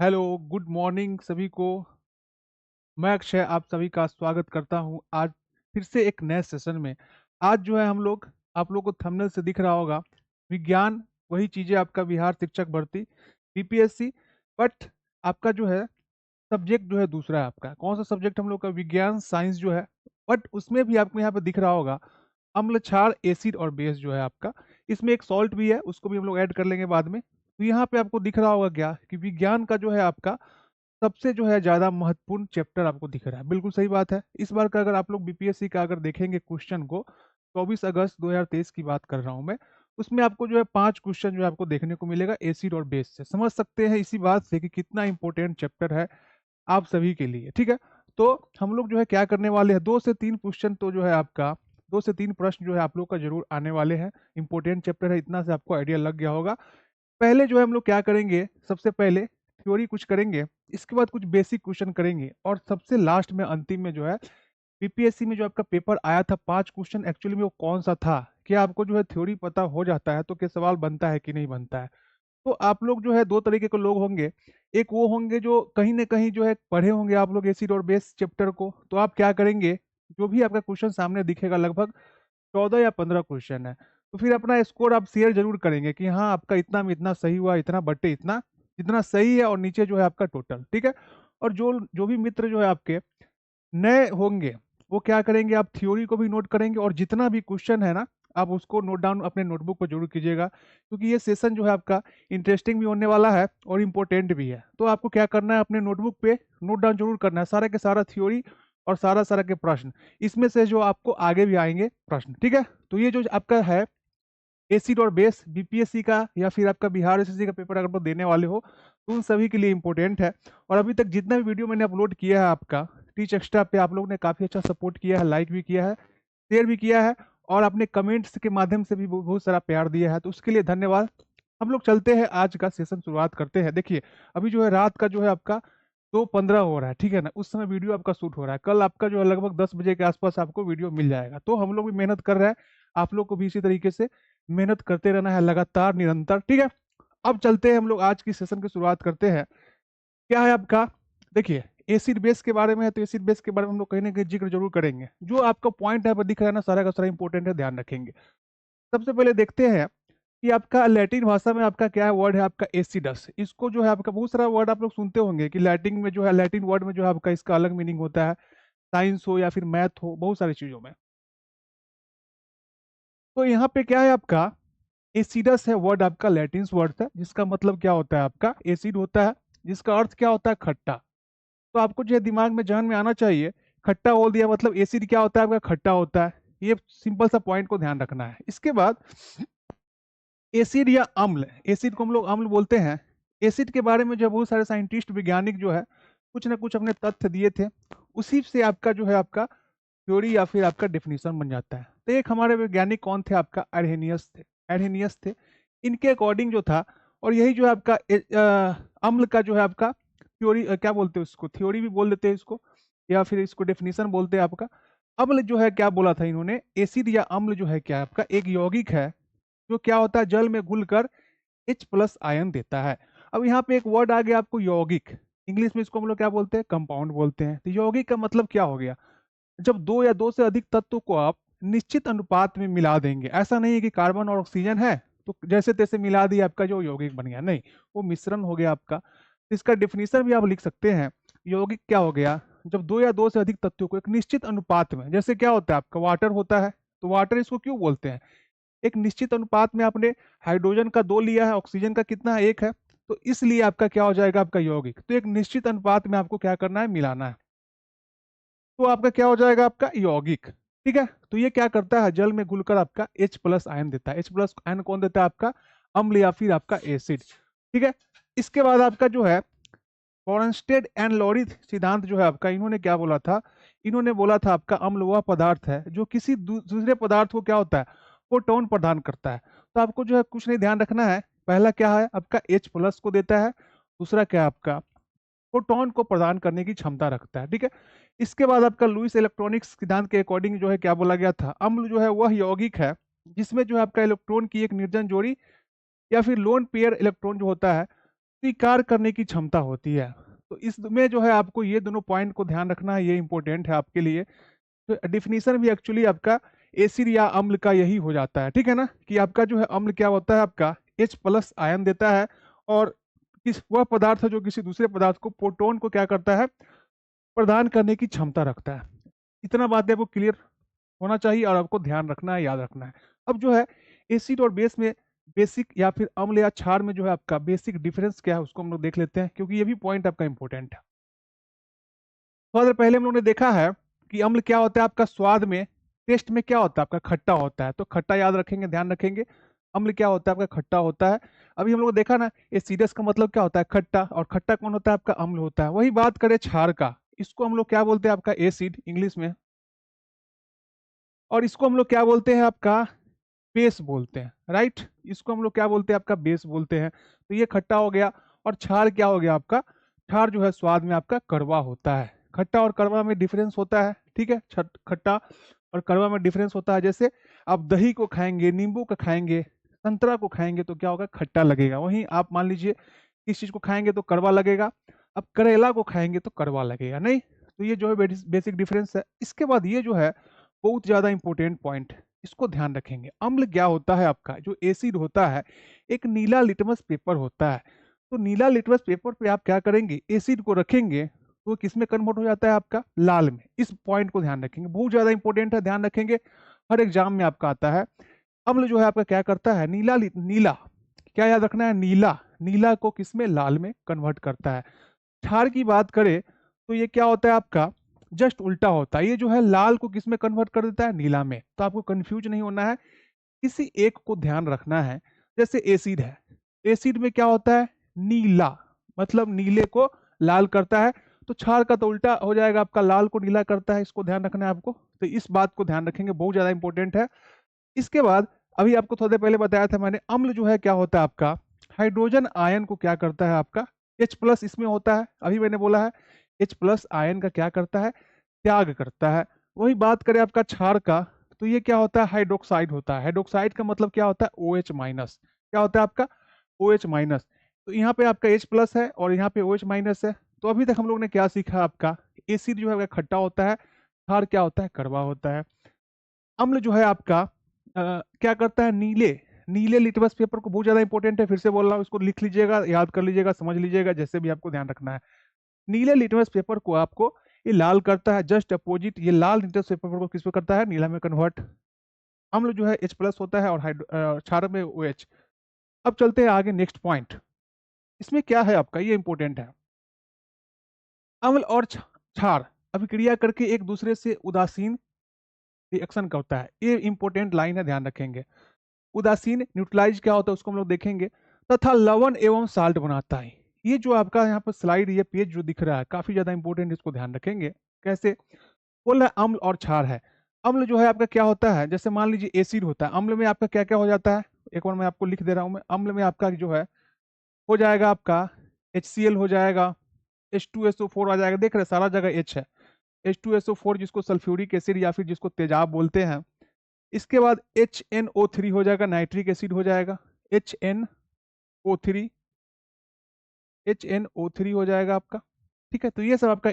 Hello, good morning सभी को। मैं अक्षय आप सभी का स्वागत करता हूं आज फिर से एक नए सेशन में। आज जो है हम लोग आप लोग को थंबनेल से दिख रहा होगा विज्ञान, वही चीज़ें आपका बिहार शिक्षक भर्ती बीपीएससी। बट आपका जो है सब्जेक्ट जो है दूसरा है। आपका कौन सा सब्जेक्ट? हम लोग का विज्ञान साइंस जो है। बट उसमें भी आपको यहाँ पे दिख रहा होगा अम्ल क्षार एसिड और बेस जो है आपका। इसमें एक सॉल्ट भी है, उसको भी हम लोग ऐड कर लेंगे बाद में। तो यहाँ पे आपको दिख रहा होगा क्या कि विज्ञान का जो है आपका सबसे जो है ज्यादा महत्वपूर्ण चैप्टर आपको दिख रहा है। बिल्कुल सही बात है। इस बार का अगर आप लोग बीपीएससी का अगर देखेंगे क्वेश्चन को, 24 अगस्त 2023 की बात कर रहा हूं मैं, उसमें आपको जो है 5 क्वेश्चन जो है आपको देखने को मिलेगा एसिड और बेस से। समझ सकते हैं इसी बात से कि कितना इंपॉर्टेंट चैप्टर है आप सभी के लिए। ठीक है, तो हम लोग जो है क्या करने वाले हैं, 2 से 3 क्वेश्चन तो जो है आपका 2 से 3 प्रश्न जो है आप लोग का जरूर आने वाले हैं। इंपॉर्टेंट चैप्टर है, इतना से आपको आइडिया लग गया होगा। पहले जो है हम लोग क्या करेंगे, सबसे पहले थ्योरी कुछ करेंगे, इसके बाद कुछ बेसिक क्वेश्चन करेंगे, और सबसे लास्ट में अंतिम में जो है बीपीएससी में जो आपका पेपर आया था 5 क्वेश्चन, एक्चुअली में वो कौन सा था। क्या आपको जो है थ्योरी पता हो जाता है तो क्या सवाल बनता है कि नहीं बनता है। तो आप लोग जो है 2 तरीके के लोग होंगे। एक वो होंगे जो कहीं ना कहीं जो है पढ़े होंगे आप लोग एसिड और बेस चैप्टर को। तो आप क्या करेंगे, जो भी आपका क्वेश्चन सामने दिखेगा, लगभग 14 या 15 क्वेश्चन है, तो फिर अपना स्कोर आप शेयर जरूर करेंगे कि हाँ आपका इतना में इतना सही हुआ, इतना बट्टे इतना, जितना सही है, और नीचे जो है आपका टोटल। ठीक है, और जो जो भी मित्र जो है आपके नए होंगे, वो क्या करेंगे, आप थ्योरी को भी नोट करेंगे, और जितना भी क्वेश्चन है ना आप उसको नोट डाउन अपने नोटबुक पर जरूर कीजिएगा, क्योंकि ये सेशन जो है आपका इंटरेस्टिंग भी होने वाला है और इम्पोर्टेंट भी है। तो आपको क्या करना है, अपने नोटबुक पे नोट डाउन जरूर करना है सारा के सारा थ्योरी और सारा सारा के प्रश्न, इसमें से जो आपको आगे भी आएंगे प्रश्न। ठीक है, तो ये जो आपका है एसिड और बेस बीपीएससी का या फिर आपका बिहार एसएससी का पेपर अगर आप देने वाले हो तो उन सभी के लिए इंपॉर्टेंट है। और अभी तक जितना भी वीडियो मैंने अपलोड किया है आपका टीच एक्स्ट्रा पे, आप लोग ने काफ़ी अच्छा सपोर्ट किया है, लाइक भी किया है, शेयर भी किया है, और अपने कमेंट्स के माध्यम से भी बहुत सारा प्यार दिया है, तो उसके लिए धन्यवाद। हम लोग चलते हैं, आज का सेशन शुरुआत करते हैं। देखिए, अभी जो है रात का जो है आपका 2:15 हो रहा है। ठीक है ना, उस समय वीडियो आपका शूट हो रहा है। कल आपका जो है लगभग 10 बजे के आसपास आपको वीडियो मिल जाएगा। तो हम लोग भी मेहनत कर रहे हैं, आप लोग को भी इसी तरीके से मेहनत करते रहना है, लगातार निरंतर। ठीक है, अब चलते हैं हम लोग आज की सेशन की शुरुआत करते हैं। क्या है आपका, देखिए, एसिड बेस के बारे में है, तो एसिड बेस के बारे में हम लोग कहीं ना कहीं जिक्र जरूर करेंगे। जो आपका पॉइंट है पर दिख रहा है ना, सारा का सारा इंपॉर्टेंट है, ध्यान रखेंगे। सबसे पहले देखते हैं कि आपका लैटिन भाषा में आपका क्या वर्ड है, आपका एसिडस। इसको जो है आपका बहुत सारा वर्ड आप लोग सुनते होंगे कि लैटिन में जो है, लैटिन वर्ड में जो है आपका इसका अलग मीनिंग होता है, साइंस हो या फिर मैथ हो, बहुत सारी चीजों में। तो यहाँ पे क्या है आपका एसिडस है वर्ड, आपका लैटिन वर्ड है, जिसका मतलब क्या होता है, आपका एसिड होता है, जिसका अर्थ क्या होता है, खट्टा। तो आपको जो है दिमाग में जहन में आना चाहिए, खट्टा बोल दिया मतलब एसिड क्या होता है, आपका खट्टा होता है। ये सिंपल सा पॉइंट को ध्यान रखना है। इसके बाद एसिड या अम्ल, एसिड को हम लोग अम्ल बोलते हैं। एसिड के बारे में जो बहुत सारे साइंटिस्ट वैज्ञानिक जो है कुछ ना कुछ अपने तथ्य दिए थे, उसी से आपका जो है आपका थ्योरी या फिर आपका डेफिनेशन बन जाता है। तो एक हमारे वैज्ञानिक कौन थे, आपका अर्हेनियस थे। अर्हेनियस थे, इनके अकॉर्डिंग जो था, और यही जो है आपका अम्ल का जो है आपका थ्योरी, क्या बोलते हैं उसको, थ्योरी भी बोल देते हैं इसको, या फिर इसको डेफिनेशन बोलते हैं आपका। अम्ल जो है क्या बोला था इन्होंने, एसिड या अम्ल जो है क्या है आपका एक यौगिक है, जो क्या होता है जल में घुलकर H+ आयन देता है। अब यहाँ पे एक वर्ड आ गया आपको यौगिक, इंग्लिश में इसको हम लोग क्या बोलते हैं, कंपाउंड बोलते हैं। तो यौगिक का मतलब क्या हो गया, जब दो या दो से अधिक तत्वों को आप निश्चित अनुपात में मिला देंगे। ऐसा नहीं है कि कार्बन और ऑक्सीजन है तो जैसे तैसे मिला दिया आपका जो यौगिक बन गया, नहीं, वो मिश्रण हो गया आपका। इसका डिफिनीशन भी आप लिख सकते हैं, यौगिक क्या हो गया, जब दो या दो से अधिक तत्वों को एक निश्चित अनुपात में, जैसे क्या होता है आपका वाटर होता है, तो वाटर इसको क्यों बोलते हैं, एक निश्चित अनुपात में आपने हाइड्रोजन का 2 लिया है, ऑक्सीजन का कितना है, 1 है, तो इसलिए आपका क्या हो जाएगा, आपका यौगिक। तो एक निश्चित अनुपात में आपको क्या करना है, मिलाना है, तो आपका क्या हो जाएगा, आपका यौगिक। ठीक है, तो ये क्या करता है, जल में घुलकर आपका H+ आयन देता है। H+ आयन कौन देता है, आपका अम्ल या फिर आपका एसिड। ठीक है, इसके बाद आपका जो है बॉर्नस्टेड एंड लॉरी सिद्धांत जो है आपका, इन्होंने क्या बोला था, इन्होंने बोला था आपका अम्ल वह पदार्थ है जो किसी दूसरे पदार्थ को क्या होता है, प्रोटॉन प्रदान करता है। तो आपको जो है कुछ नहीं ध्यान रखना है, पहला क्या है आपका H+ को देता है, दूसरा क्या है आपका प्रोटॉन को प्रदान करने की क्षमता रखता है। ठीक है, इसके बाद आपका लुईस इलेक्ट्रॉनिक्स सिद्धांत के अकॉर्डिंग जो है क्या बोला गया था, अम्ल जो है वह यौगिक है जिसमें जो है आपका इलेक्ट्रॉन की एक निर्जन जोड़ी या फिर लोन पेयर इलेक्ट्रॉन जो होता है स्वीकार करने की क्षमता होती है। तो इसमें जो है आपको ये दोनों पॉइंट को ध्यान रखना है, ये इंपॉर्टेंट है आपके लिए। तो डिफिनीशन भी एक्चुअली आपका एसिड या अम्ल का यही हो जाता है, ठीक है ना, कि आपका जो है अम्ल क्या होता है, आपका H प्लस आयन देता है, और किस वह पदार्थ है जो किसी दूसरे पदार्थ को, प्रोटॉन को क्या करता है, प्रदान करने की क्षमता रखता है। इतना बात आपको क्लियर होना चाहिए और आपको ध्यान रखना है, याद रखना है। अब जो है एसिड और बेस में, बेसिक या फिर अम्ल या क्षार में जो है आपका बेसिक डिफरेंस क्या है उसको हम लोग देख लेते हैं, क्योंकि ये भी पॉइंट आपका इंपॉर्टेंट है। थोड़ा देर पहले हम लोग ने देखा है कि अम्ल क्या होता है आपका स्वाद में, टेस्ट में क्या होता है आपका खट्टा होता है, तो खट्टा याद रखेंगे, ध्यान रखेंगे। अम्ल क्या होता है आपका खट्टा होता है। अभी हम लोग ने देखा ना एसिडस का मतलब क्या होता है खट्टा, और खट्टा कौन होता है आपका अम्ल होता है। वही बात करें क्षार का, इसको हम लोग क्या बोलते हैं आपका एसिड इंग्लिश में, और इसको हम लोग क्या बोलते हैं आपका बेस बोलते हैं, राइट। इसको हम लोग क्या बोलते हैं आपका बेस बोलते हैं। तो ये खट्टा हो गया। और क्षार क्या हो गया आपका, क्षार जो है स्वाद में आपका कड़वा होता है। खट्टा और कड़वा में डिफरेंस होता है, ठीक है, खट्टा और कड़वा में डिफरेंस होता है। जैसे आप दही को खाएंगे, नींबू का खाएंगे, संतरा को खाएंगे तो क्या होगा, खट्टा लगेगा। वहीं आप मान लीजिए किस चीज को खाएंगे तो कड़वा लगेगा, अब करेला को खाएंगे तो कड़वा लगेगा नहीं। तो ये जो है बेसिक डिफरेंस है। इसके बाद ये जो है बहुत ज्यादा इंपॉर्टेंट पॉइंट, इसको ध्यान रखेंगे। अम्ल क्या होता है आपका, जो एसिड होता है एक नीला लिटमस पेपर होता है। तो नीला लिटमस पेपर पे आप क्या करेंगे, एसिड को रखेंगे तो वो किस में कन्वर्ट हो जाता है आपका लाल में। इस पॉइंट को ध्यान रखेंगे, बहुत ज्यादा इंपॉर्टेंट है, ध्यान रखेंगे, हर एग्जाम में आपका आता है। अम्ल जो है आपका क्या करता है, नीला क्या याद रखना है, नीला, नीला को किस में, लाल में कन्वर्ट करता है। क्षार की बात करें तो ये क्या होता है आपका जस्ट उल्टा होता है, ये जो है लाल को किस में कन्वर्ट कर देता है, नीला में। तो आपको कंफ्यूज नहीं होना है, किसी एक को ध्यान रखना है। जैसे एसिड है, एसिड में क्या होता है, नीला, मतलब नीले को लाल करता है। तो क्षार का तो उल्टा हो जाएगा आपका, लाल को नीला करता है, इसको ध्यान रखना है आपको। तो इस बात को ध्यान रखेंगे, बहुत ज्यादा इंपॉर्टेंट है। इसके बाद अभी आपको थोड़ी देर पहले बताया था मैंने, अम्ल जो है क्या होता है आपका, हाइड्रोजन आयन को क्या करता है आपका, H प्लस इसमें होता है। अभी मैंने बोला है H प्लस आयन का क्या करता है, त्याग करता है। वही बात करें आपका क्षार का, तो ये क्या होता है, हाइड्रोक्साइड होता है। हाइड्रोक्साइड का मतलब क्या होता है, OH माइनस, क्या होता है आपका OH माइनस। तो यहाँ पे आपका H प्लस है और यहाँ पे OH माइनस है। तो अभी तक हम लोग ने क्या सीखा, आपका एसिड जो है आपका खट्टा होता है, क्षार क्या होता है, कड़वा होता है। अम्ल जो है आपका क्या करता है, नीले, नीले लिटमस पेपर को, बहुत ज्यादा इंपॉर्टेंट है, फिर से बोल रहा हूँ, इसको लिख लीजिएगा, याद कर लीजिएगा, समझ लीजिएगा, जैसे भी आपको ध्यान रखना है। नीले लिटमस पेपर को आपको ये लाल करता है, जस्ट अपोजिट, ये लाल लिटमस पेपर को किस पे करता है, नीला में कन्वर्ट। अम्ल जो है H प्लस होता है और क्षार में OH। अब चलते हैं आगे, नेक्स्ट पॉइंट। इसमें क्या है आपका, ये इंपॉर्टेंट है। अम्ल और क्षार अभिक्रिया करके एक दूसरे से उदासीन रिएक्शन करता है, ये इंपॉर्टेंट लाइन है, ध्यान रखेंगे। उदासीन न्यूट्रलाइज क्या होता है उसको हम लोग देखेंगे, तथा लवण एवं साल्ट बनाता है। ये जो आपका यहाँ पर स्लाइड, ये पेज जो दिख रहा है काफी ज्यादा इंपॉर्टेंट, इसको ध्यान रखेंगे। कैसे, बोल रहा है अम्ल और क्षार है। अम्ल जो है आपका क्या होता है, जैसे मान लीजिए एसिड होता है, अम्ल में आपका क्या क्या हो जाता है, एक बार मैं आपको लिख दे रहा हूँ। मैं अम्ल में आपका जो है हो जाएगा आपका HCl हो जाएगा, H2SO4 आ जाएगा, देख रहे हैं सारा जगह H है, H2SO4 जिसको सल्फ्यूरिक एसिड या फिर जिसको तेजाब बोलते हैं। इसके बाद HNO3 हो जाएगा, नाइट्रिक एसिड हो जाएगा, HNO3, HNO3 हो जाएगा आपका, ठीक है। तो ये सब आपका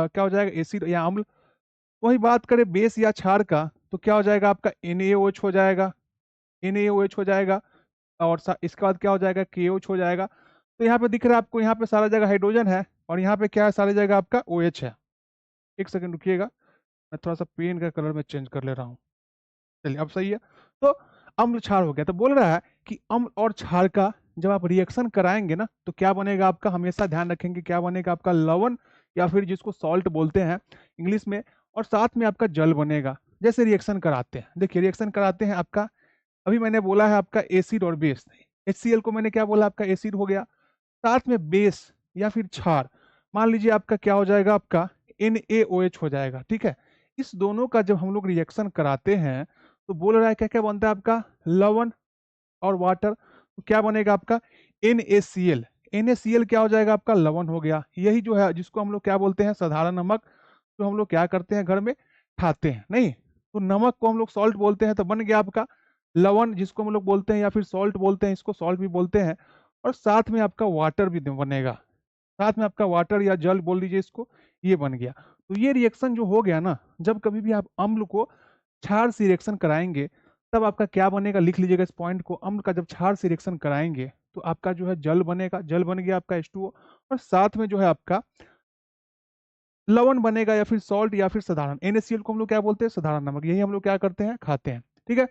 क्या हो जाएगा, एसिड या अम्ल। वही बात करें बेस या क्षार का, तो क्या हो जाएगा आपका NaOH हो जाएगा, NaOH हो जाएगा, और इसके बाद क्या हो जाएगा, KOH हो जाएगा। तो यहाँ पे दिख रहा है आपको, यहाँ पे सारा जगह हाइड्रोजन है, और यहाँ पे क्या है, सारी जगह आपका OH है। एक सेकंड रुकिएगा, मैं थोड़ा सा पेन का कलर में चेंज कर ले रहा हूँ। चलिए अब सही है। तो अम्ल क्षार हो गया। तो बोल रहा है कि अम्ल और क्षार का जब आप रिएक्शन कराएंगे ना, तो क्या बनेगा आपका, हमेशा ध्यान रखेंगे, क्या बनेगा आपका लवण, या फिर जिसको सॉल्ट बोलते हैं इंग्लिश में, और साथ में आपका जल बनेगा। जैसे रिएक्शन कराते हैं, देखिए रिएक्शन कराते हैं आपका, अभी मैंने बोला है आपका एसिड और बेस, HCl को मैंने क्या बोला, आपका एसिड हो गया, साथ में बेस या फिर क्षार, मान लीजिए आपका क्या हो जाएगा, आपका NaOH हो जाएगा, ठीक है। इस दोनों का जब हम लोग रिएक्शन कराते हैं, तो बोल रहा है क्या क्या बनता है आपका, लवण और वाटर, तो क्या बनेगा आपका NaCl। NaCl क्या हो जाएगा आपका, लवण हो गया। यही जो है जिसको हम लोग क्या बोलते हैं, साधारण नमक, जो हम लोग क्या करते हैं घर में खाते हैं नहीं। तो नमक को हम लोग सॉल्ट बोलते हैं, तो बन गया आपका लवण, जिसको हम लोग बोलते हैं या फिर सॉल्ट बोलते हैं, इसको सॉल्ट भी बोलते हैं। और साथ में आपका वाटर भी बनेगा, साथ में आपका वाटर या जल बोल लीजिए इसको, ये बन गया। तो ये रिएक्शन जो हो गया ना, जब कभी भी आप अम्ल को क्षार से रिएक्शन कराएंगे तब आपका क्या बनेगा, लिख लीजिएगा इस पॉइंट को। अम्ल का जब क्षार से रिएक्शन कराएंगे तो आपका जो है जल बनेगा, जल बन गया आपका H2O, और साथ में जो है आपका लवण बनेगा या फिर सॉल्ट या फिर साधारण NaCl को हम लोग क्या बोलते हैं, साधारण नमक। यही हम लोग क्या करते हैं, खाते हैं। ठीक है,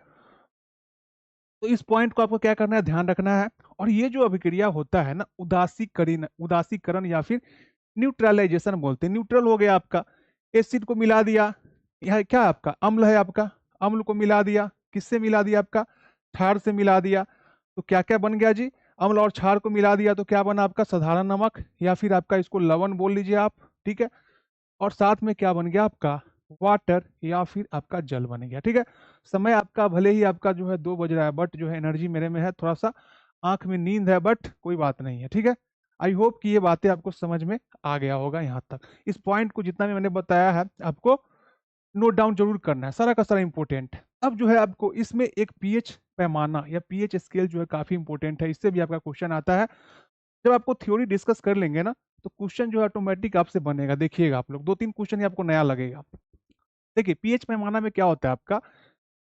तो इस पॉइंट को आपको क्या करना है, ध्यान रखना है। और ये जो अभिक्रिया होता है ना, उदासीकरण या फिर न्यूट्रलाइजेशन बोलते हैं। न्यूट्रल हो गया आपका, एसिड को मिला दिया, यह क्या आपका अम्ल है, आपका अम्ल को मिला दिया, किससे मिला दिया, आपका क्षार से मिला दिया। तो क्या क्या बन गया जी, अम्ल और क्षार को मिला दिया तो क्या बना आपका, साधारण नमक या फिर आपका इसको लवण बोल लीजिए आप। ठीक है, और साथ में क्या बन गया आपका, वाटर या फिर आपका जल बन गया। ठीक है, समय आपका भले ही आपका जो है 2 बज रहा है, बट जो है एनर्जी मेरे में है, थोड़ा सा आंख में नींद है, बट कोई बात नहीं है। ठीक है, आई होप कि ये बातें आपको समझ में आ गया होगा यहाँ तक। इस पॉइंट को जितना भी मैंने बताया है आपको नोट डाउन जरूर करना है, सारा का सारा इंपॉर्टेंट। अब जो है आपको इसमें एक पीएच पैमाना या पीएच स्केल जो है काफी इंपॉर्टेंट है, इससे भी आपका क्वेश्चन आता है। जब आपको थ्योरी डिस्कस कर लेंगे ना, तो क्वेश्चन जो है ऑटोमेटिक आपसे बनेगा। देखिएगा आप लोग, 2-3 क्वेश्चन ही आपको नया लगेगा। देखिए पीएच पैमाना में क्या होता है आपका,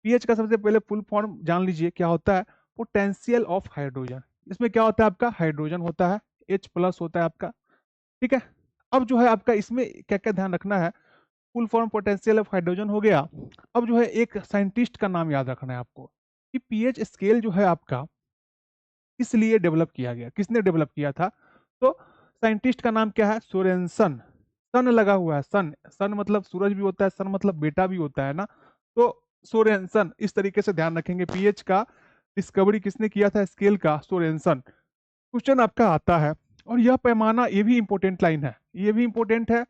पीएच का सबसे पहले फुल फॉर्म जान लीजिए क्या होता है, पोटेंशियल ऑफ हाइड्रोजन। इसमें क्या होता है आपका, हाइड्रोजन होता है, H+ होता है आपका। ठीक है, अब जो है आपका इसमें क्या क्या ध्यान रखना है, full form potential of hydrogen हो गया। अब जो है एक साइंटिस्ट का नाम याद रखना है आपको, कि पीएच स्केल जो है आपका इसलिए डेवलप किया गया, किसने डेवलप किया था, तो साइंटिस्ट का नाम क्या है, सोरेनसन। सन लगा हुआ है, सन, सन मतलब सूरज भी होता है, सन मतलब बेटा भी होता है ना, तो सोरेनसन। इस तरीके से ध्यान रखेंगे, पीएच का डिस्कवरी किसने किया था, स्केल का, सोरेनसन। क्वेश्चन आपका आता है। और यह पैमाना, ये भी इंपॉर्टेंट लाइन है, ये भी इंपॉर्टेंट है,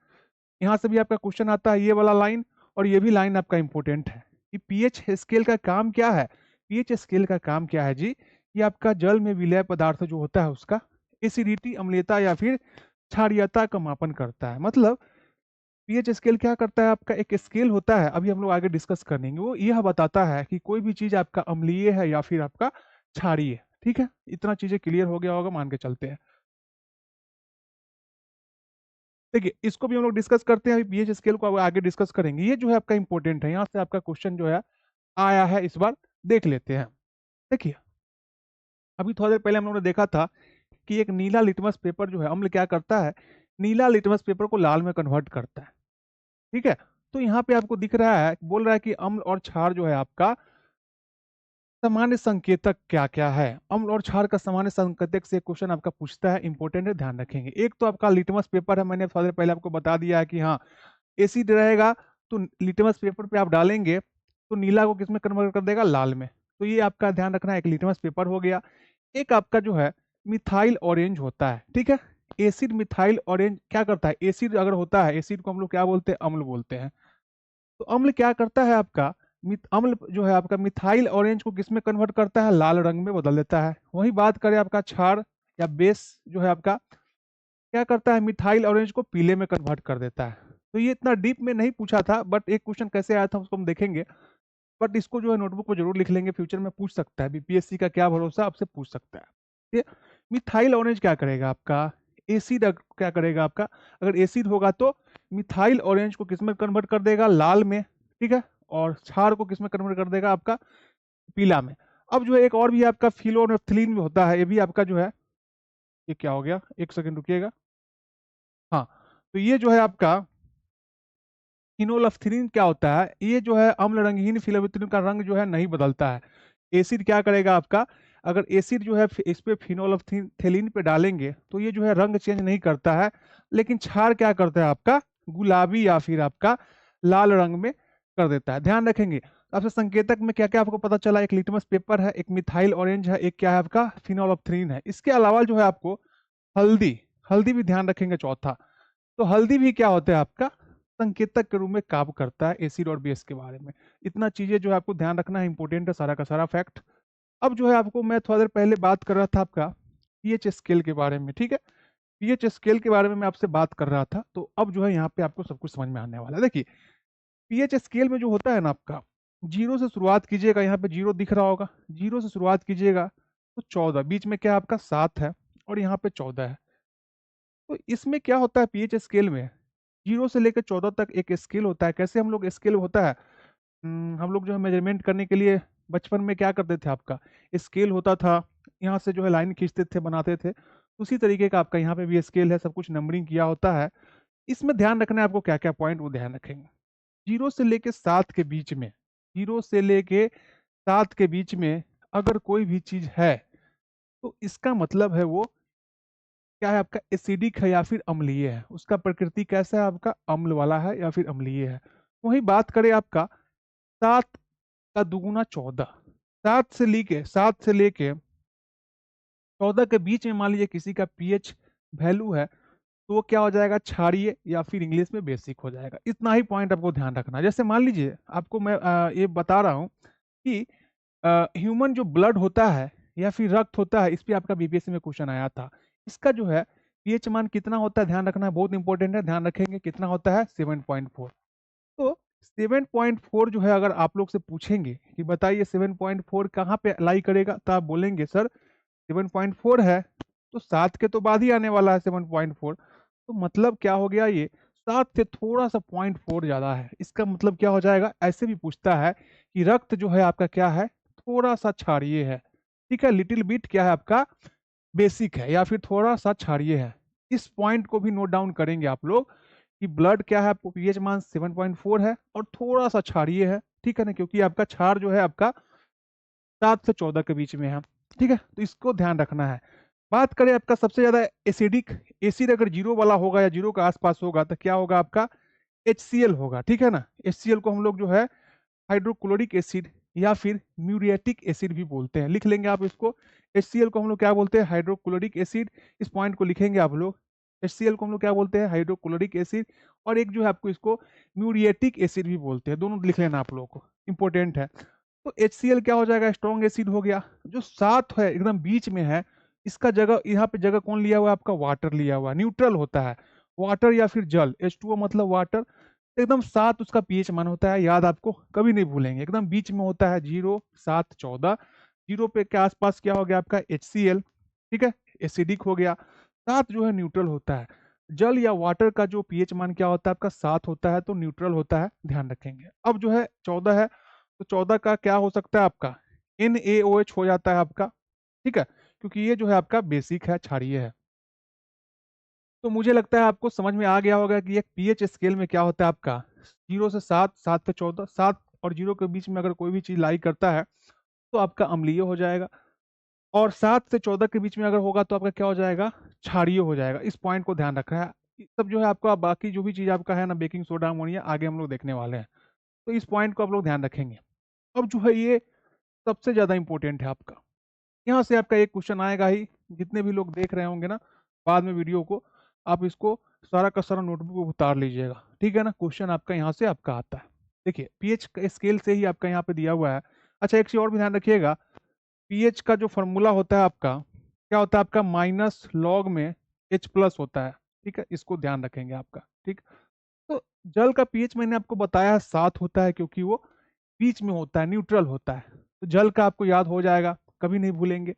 यहाँ से भी आपका क्वेश्चन आता है, ये वाला लाइन। और ये भी लाइन आपका इंपॉर्टेंट है कि पीएच स्केल का काम क्या है। पीएच स्केल का काम क्या है जी, ये आपका जल में विलय पदार्थ जो होता है उसका एसिडिटी, अम्लीयता या फिर क्षारीयता का मापन करता है। मतलब पीएच स्केल क्या करता है, आपका एक स्केल होता है, अभी हम लोग आगे डिस्कस करेंगे, वो यह बताता है कि कोई भी चीज आपका अम्लीय है या फिर आपका क्षारीय। ठीक है, इतना चीजें क्लियर हो गया होगा, मान के चलते हैं। देखिए इसको भी हम लोग डिस्कस करते हैं, अभी पीएच स्केल को आगे डिस्कस करेंगे। ये जो है आपका इंपॉर्टेंट है, यहाँ से आपका क्वेश्चन जो है आया है, इस बार देख लेते हैं। देखिए अभी थोड़ी देर पहले हम लोगों ने देखा था कि एक नीला लिटमस पेपर जो है, अम्ल क्या करता है, नीला लिटमस पेपर को लाल में कन्वर्ट करता है। ठीक है, तो यहाँ पे आपको दिख रहा है, बोल रहा है कि अम्ल और क्षार जो है आपका सामान्य संकेतक क्या क्या है। अम्ल और क्षार का सामान्य संकेतक से क्वेश्चन आपका पूछता है, इंपॉर्टेंट है, ध्यान रखेंगे। एक तो आपका लिटमस पेपर है, मैंने थोड़ी देर पहले आपको बता दिया है कि हाँ एसिड रहेगा, तो लिटमस पेपर पे आप डालेंगे तो नीला को किसमें कन्वर्ट कर देगा, लाल में। तो ये आपका ध्यान रखना है, एक लिटमस पेपर हो गया। एक आपका जो है मिथाइल ऑरेंज होता है। ठीक है, एसिड मिथाइल ऑरेंज क्या करता है, एसिड अगर होता है, एसिड को हम लोग क्या बोलते हैं, अम्ल बोलते हैं। तो अम्ल क्या करता है आपका, अम्ल जो है आपका मिथाइल ऑरेंज को किसमें कन्वर्ट करता है, लाल रंग में बदल देता है। वही बात करें आपका क्षार या बेस जो है आपका, क्या करता है, मिथाइल ऑरेंज को पीले में कन्वर्ट कर देता है। तो ये इतना डीप में नहीं पूछा था, बट एक क्वेश्चन कैसे आया था उसको हम देखेंगे। बट इसको जो है नोटबुक पर जरूर लिख लेंगे, फ्यूचर में पूछ सकता है, बीपीएससी का क्या भरोसा, आपसे पूछ सकता है। ये मिथाइल ऑरेंज क्या करेगा आपका, एसिड क्या करेगा आपका, अगर एसिड होगा तो मिथाइल ऑरेंज को किसमें कन्वर्ट कर देगा, लाल में। ठीक है, और क्षार को किसमें कन्वर्ट कर देगा, आपका पीला में। अब जो है एक और भी आपका फिनोल्फथलीन भी होता है, ये भी आपका जो है, ये क्या हो गया, एक सेकंड रुकिएगा। हाँ, तो ये जो है आपका फिनोल्फथलीन क्या होता है, ये जो है अम्ल रंगहीन फिनोल्फथलीन का रंग जो है नहीं बदलता है। एसिड क्या करेगा आपका, अगर एसिड जो है इस पे फिनोल्फथलीन पे डालेंगे तो ये जो है रंग चेंज नहीं करता है। लेकिन क्षार क्या करता है आपका, गुलाबी या फिर आपका लाल रंग में कर देता है। ध्यान रखेंगे। आपसे संकेतक में क्या क्या आपको पता चला, एक लिटमस पेपर है, एक मिथाइल ऑरेंज है, एक क्या है आपका फिनोल्फथलीन है। इसके अलावा जो है आपको हल्दी, हल्दी भी ध्यान रखेंगे चौथा। तो हल्दी भी क्या होता है आपका, संकेतक के रूप में काम करता है एसिड और बेस के बारे में। इतना चीजें जो है आपको ध्यान रखना है, इंपॉर्टेंट है सारा का सारा फैक्ट। अब जो है आपको मैं थोड़ा देर पहले बात कर रहा था आपका पीएच स्केल के बारे में। ठीक है, पीएच स्केल के बारे में मैं आपसे बात कर रहा था, तो अब जो है यहाँ पे आपको सब कुछ समझ में आने वाला है। देखिए पीएच स्केल में जो होता है ना आपका, जीरो से शुरुआत कीजिएगा, यहाँ पे जीरो दिख रहा होगा, जीरो से शुरुआत कीजिएगा तो 14, बीच में क्या आपका 7 है। और यहाँ पे 14 है। तो इसमें क्या होता है पीएच स्केल में, 0 से लेकर 14 तक एक स्केल होता है। कैसे हम लोग स्केल होता है, हम लोग जो है मेजरमेंट करने के लिए बचपन में क्या करते थे, आपका स्केल होता था, यहाँ से जो है लाइन खींचते थे, बनाते थे। उसी तरीके का आपका यहाँ पे भी स्केल है, सब कुछ नंबरिंग किया होता है। इसमें ध्यान रखना है आपको, क्या क्या पॉइंट वो ध्यान रखेंगे। 0 से लेके 7 के बीच में, 0 से लेके 7 के बीच में अगर कोई भी चीज है, तो इसका मतलब है वो क्या है, आपका एसिडिक है या फिर अम्लीय है। उसका प्रकृति कैसा है, आपका अम्ल वाला है या फिर अम्लीय है। वही बात करें आपका 7 का दुगुना 14, 7 से लेके 14 के बीच में मान लीजिए किसी का पीएच वैल्यू है, तो वो क्या हो जाएगा, क्षारीय या फिर इंग्लिश में बेसिक हो जाएगा। इतना ही पॉइंट आपको ध्यान रखना है। जैसे मान लीजिए आपको मैं ये बता रहा हूँ कि ह्यूमन जो ब्लड होता है या फिर रक्त होता है, इस पे आपका बीपीएससी में क्वेश्चन आया था। इसका जो है पीएच मान कितना होता है, ध्यान रखना है, बहुत इंपॉर्टेंट है, ध्यान रखेंगे। कितना होता है, 7.4। तो 7.4 जो है, अगर आप लोग से पूछेंगे कि बताइए 7.4 कहाँ पे अलाई करेगा, तो आप बोलेंगे सर 7.4 है तो 7 के तो बाद ही आने वाला है 7.4। तो मतलब क्या हो गया, ये 7 से थोड़ा सा 0.4 ज्यादा है। इसका मतलब क्या हो जाएगा, ऐसे भी पूछता है कि रक्त जो है आपका क्या है, थोड़ा सा क्षारीय है। ठीक है, लिटिल बिट क्या है आपका, बेसिक है या फिर थोड़ा सा क्षारीय है। इस पॉइंट को भी नोट डाउन करेंगे आप लोग कि ब्लड क्या है, पीएच मान 7.4 है और थोड़ा सा क्षारीय है। ठीक है ना, क्योंकि आपका क्षार जो है आपका 7 से 14 के बीच में है। ठीक है, तो इसको ध्यान रखना है। बात करें आपका सबसे ज्यादा एसिडिक, एसिड अगर 0 वाला होगा या 0 के आसपास होगा, तो क्या होगा आपका HCl होगा। ठीक है ना, HCl को हम लोग जो है हाइड्रोक्लोरिक एसिड या फिर म्यूरिएटिक एसिड भी बोलते हैं। लिख लेंगे आप इसको, HCl को हम लोग क्या बोलते हैं, हाइड्रोक्लोरिक एसिड। इस पॉइंट को लिखेंगे आप लोग, HCl को हम लोग क्या बोलते हैं, हाइड्रोक्लोरिक एसिड। और एक जो है आपको इसको म्यूरिएटिक एसिड भी बोलते हैं। दोनों लिख लेना आप लोगों को, इंपॉर्टेंट है। तो HCl क्या हो जाएगा, स्ट्रॉन्ग एसिड हो गया। जो साथ है एकदम बीच में है, इसका जगह, यहाँ पे जगह कौन लिया हुआ है, आपका वाटर लिया हुआ है, न्यूट्रल होता है। वाटर या फिर जल, H2O मतलब वाटर। एकदम 7 उसका पीएच मान होता है, याद आपको कभी नहीं भूलेंगे, एकदम बीच में होता है। 0, 7, 14। 0 पे के आसपास क्या हो गया आपका HCl। ठीक है, एसिडिक हो गया। 7 जो है न्यूट्रल होता है। जल या वाटर का जो पीएच मान क्या होता है आपका, 7 होता है, तो न्यूट्रल होता है, ध्यान रखेंगे। अब जो है 14 है, तो 14 का क्या हो सकता है आपका, NaOH हो जाता है आपका। ठीक है, क्योंकि ये जो है आपका बेसिक है, क्षारीय है। तो मुझे लगता है आपको समझ में आ गया होगा कि एक पीएच स्केल में क्या होता है आपका, 0 से 7, 7 से 14, 7 और 0 के बीच में अगर कोई भी चीज लाई करता है, तो आपका अम्लीय हो जाएगा। और 7 से 14 के बीच में अगर होगा, तो आपका क्या हो जाएगा, क्षारीय हो जाएगा। इस पॉइंट को ध्यान रखना है। ये सब जो है आपका, बाकी जो भी चीज आपका है ना, बेकिंग सोडा, अमोनिया, आगे हम लोग देखने वाले हैं। तो इस पॉइंट को आप लोग ध्यान रखेंगे। अब जो है ये सबसे ज्यादा इंपॉर्टेंट है आपका। यहाँ से आपका एक क्वेश्चन आएगा ही, जितने भी लोग देख रहे होंगे ना बाद में वीडियो को, आप इसको सारा का सारा नोटबुक उतार लीजिएगा। ठीक है ना, क्वेश्चन आपका यहाँ से आपका आता है। देखिए पीएच स्केल से ही आपका यहाँ पे दिया हुआ है। अच्छा, एक चीज और भी ध्यान रखिएगा, पीएच का जो फॉर्मूला होता है आपका, क्या होता है आपका, -log में H+ होता है। ठीक है, इसको ध्यान रखेंगे आपका। ठीक, तो जल का पीएच मैंने आपको बताया 7 होता है, क्योंकि वो बीच में होता है, न्यूट्रल होता है। तो जल का आपको याद हो जाएगा, कभी नहीं भूलेंगे।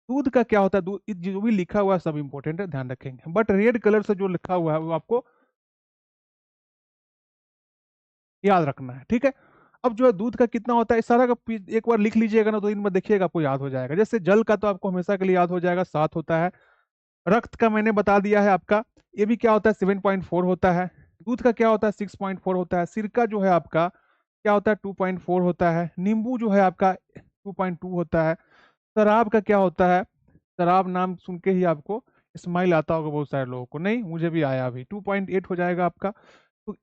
दूध का क्या होता है, दूध जो भी लिखा हुआ है सब इंपॉर्टेंट है, ध्यान रखेंगे। बट रेड कलर से जो लिखा हुआ है वो आपको याद रखना है। ठीक है, अब जो है दूध का कितना होता है, इस सारा का एक बार लिख लीजिएगा ना, 2 दिन में देखिएगा आपको याद हो जाएगा। जैसे जल का तो आपको हमेशा के लिए याद हो जाएगा, 7 होता है। रक्त का मैंने बता दिया है आपका, ये भी क्या होता है, 7.4 होता है। दूध का क्या होता है, 6.4 होता है। सिरका जो है आपका क्या होता है, 2.4 होता है। नींबू जो है आपका 2.2 होता है। शराब का क्या होता है, शराब नाम सुन के ही आपको स्माइल आता होगा बहुत सारे लोगों को, नहीं मुझे भी आया अभी, 2.8 हो जाएगा आपका। तो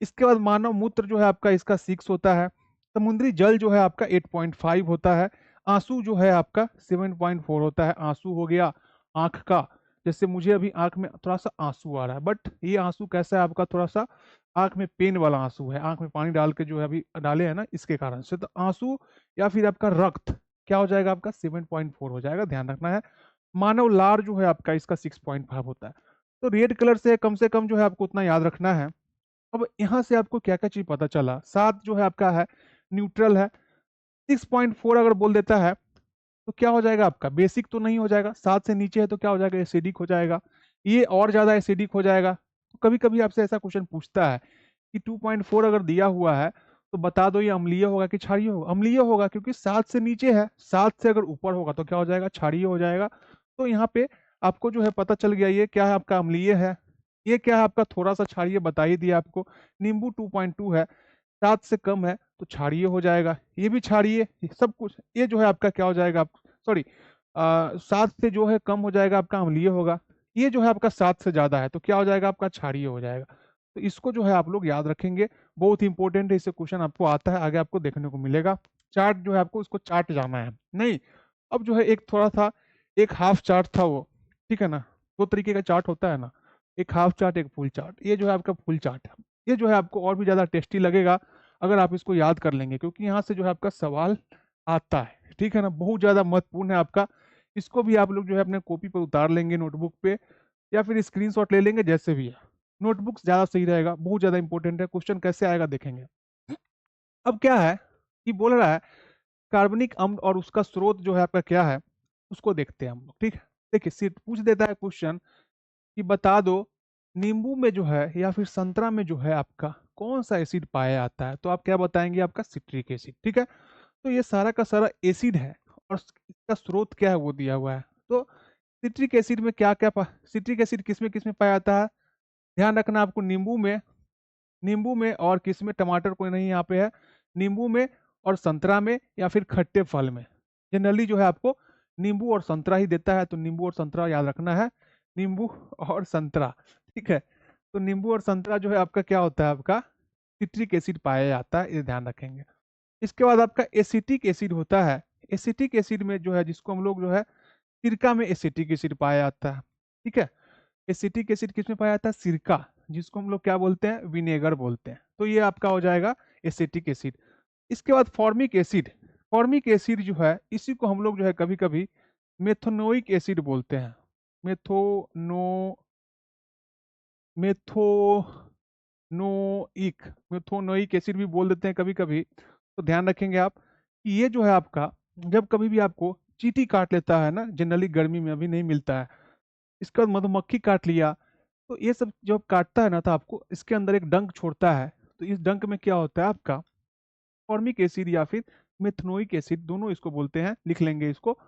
इसके बाद मानव मूत्र जो है आपका, इसका 6 होता है। समुद्री जल जो है आपका 8.5 होता है। आंसू जो है आपका 7.4 होता है। आंसू हो गया आंख का, जैसे मुझे अभी आंख में थोड़ा सा आंसू आ रहा है, बट ये आंसू कैसा है आपका, थोड़ा सा आंख में पेन वाला आंसू है, आंख में पानी डाल के जो है अभी डाले हैं ना, इसके कारण से। तो आंसू या फिर आपका रक्त क्या हो जाएगा आपका, 7.4 हो जाएगा, ध्यान रखना है। मानव लार जो है आपका, इसका 6.5 होता है। तो रेड कलर से कम जो है आपको उतना याद रखना है। अब यहाँ से आपको क्या क्या चीज पता चला, 7 जो है आपका है न्यूट्रल है। 6.4 अगर बोल देता है, तो क्या हो जाएगा आपका, बेसिक तो नहीं हो जाएगा, 7 से नीचे है तो क्या हो जाएगा, एसिडिक हो जाएगा, ये और ज़्यादा एसिडिक हो जाएगा। तो कभी कभी आपसे ऐसा क्वेश्चन पूछता है कि 2.4 अगर दिया हुआ है तो बता दो ये अम्लीय होगा कि क्षारीय होगा। अम्लीय होगा, क्योंकि 7 से नीचे है, 7 से अगर ऊपर होगा तो क्या हो जाएगा, क्षारीय हो जाएगा। तो यहाँ पे आपको जो है पता चल गया, ये क्या है आपका, अम्लीय है। ये क्या है आपका, थोड़ा सा क्षारीय बता ही दिया आपको। नींबू 2.2 है, 7 से कम है तो क्षारीय हो जाएगा, ये भी क्षारीय, ये सब कुछ ये जो है आपका क्या हो जाएगा, आप सॉरी 7 से जो है कम हो जाएगा आपका अम्लीय होगा। ये जो है आपका 7 से ज्यादा है तो क्या हो जाएगा आपका, क्षारीय हो जाएगा। तो इसको जो है आप लोग याद रखेंगे, बहुत इंपॉर्टेंट है, इससे क्वेश्चन आपको आता है, आगे आपको देखने को मिलेगा। चार्ट जो है आपको इसको चार्ट जाना है नहीं। अब जो है एक थोड़ा सा, एक हाफ चार्ट था वो, ठीक है ना, दो तरीके का चार्ट होता है ना, एक हाफ चार्ट एक फुल चार्ट, ये जो है आपका फुल चार्ट है। ये जो है आपको और भी ज़्यादा टेस्टी लगेगा अगर आप इसको याद कर लेंगे, क्योंकि यहाँ से जो है आपका सवाल आता है, ठीक है ना, बहुत ज़्यादा महत्वपूर्ण है आपका। इसको भी आप लोग जो है अपने कॉपी पर उतार लेंगे, नोटबुक पे, या फिर स्क्रीनशॉट ले लेंगे, जैसे भी है। नोटबुक ज़्यादा सही रहेगा, बहुत ज़्यादा इंपॉर्टेंट है, क्वेश्चन कैसे आएगा देखेंगे। अब क्या है कि बोल रहा है कार्बनिक अम्ल और उसका स्रोत जो है आपका क्या है, उसको देखते हैं हम लोग, ठीक है। देखिए सीट पूछ देता है क्वेश्चन कि बता दो नींबू में जो है या फिर संतरा में जो है आपका कौन सा एसिड पाया जाता है, तो आप क्या बताएंगे, आपका सिट्रिक एसिड, ठीक है। तो ये सारा का सारा एसिड है, और इसका स्रोत क्या है वो दिया हुआ है। तो सिट्रिक एसिड में क्या क्या सिट्रिक एसिड किस में पाया जाता है, ध्यान रखना आपको, नींबू में और किस में, टमाटर कोई नहीं यहाँ पे है, नींबू में और संतरा में या फिर खट्टे फल में। जनरली जो है आपको नींबू और संतरा ही देता है, तो नींबू और संतरा याद रखना है, नींबू और संतरा, ठीक है। तो नींबू और संतरा जो है आपका क्या होता है, आपका सिट्रिक एसिड पाया जाता है, ये ध्यान रखेंगे। इसके बाद आपका एसिटिक एसिड होता है। एसिटिक एसिड में जो है, जिसको हम लोग जो है सिरका में एसिटिक एसिड पाया जाता है, ठीक है। एसिटिक एसिड किस में पाया जाता है, सिरका, जिसको हम लोग क्या बोलते हैं, विनेगर बोलते हैं। तो ये आपका हो जाएगा एसिटिक एसिड। इसके बाद फॉर्मिक एसिड, फॉर्मिक एसिड जो है इसी को हम लोग जो है कभी कभी मेथोनोइक एसिड बोलते हैं। मेथोनो मेथोनोइक मेथोनोइक एसिड भी बोल देते हैं कभी कभी। तो ध्यान रखेंगे आप कि ये जो है आपका, जब कभी भी आपको चींटी काट लेता है ना, जनरली गर्मी में अभी नहीं मिलता है, इसके बाद मधुमक्खी काट लिया, तो ये सब जब काटता है ना, तो आपको इसके अंदर एक डंक छोड़ता है। तो इस डंक में क्या होता है आपका, फॉर्मिक एसिड या फिर मेथनोइक एसिड, दोनों इसको बोलते हैं, लिख लेंगे इसको।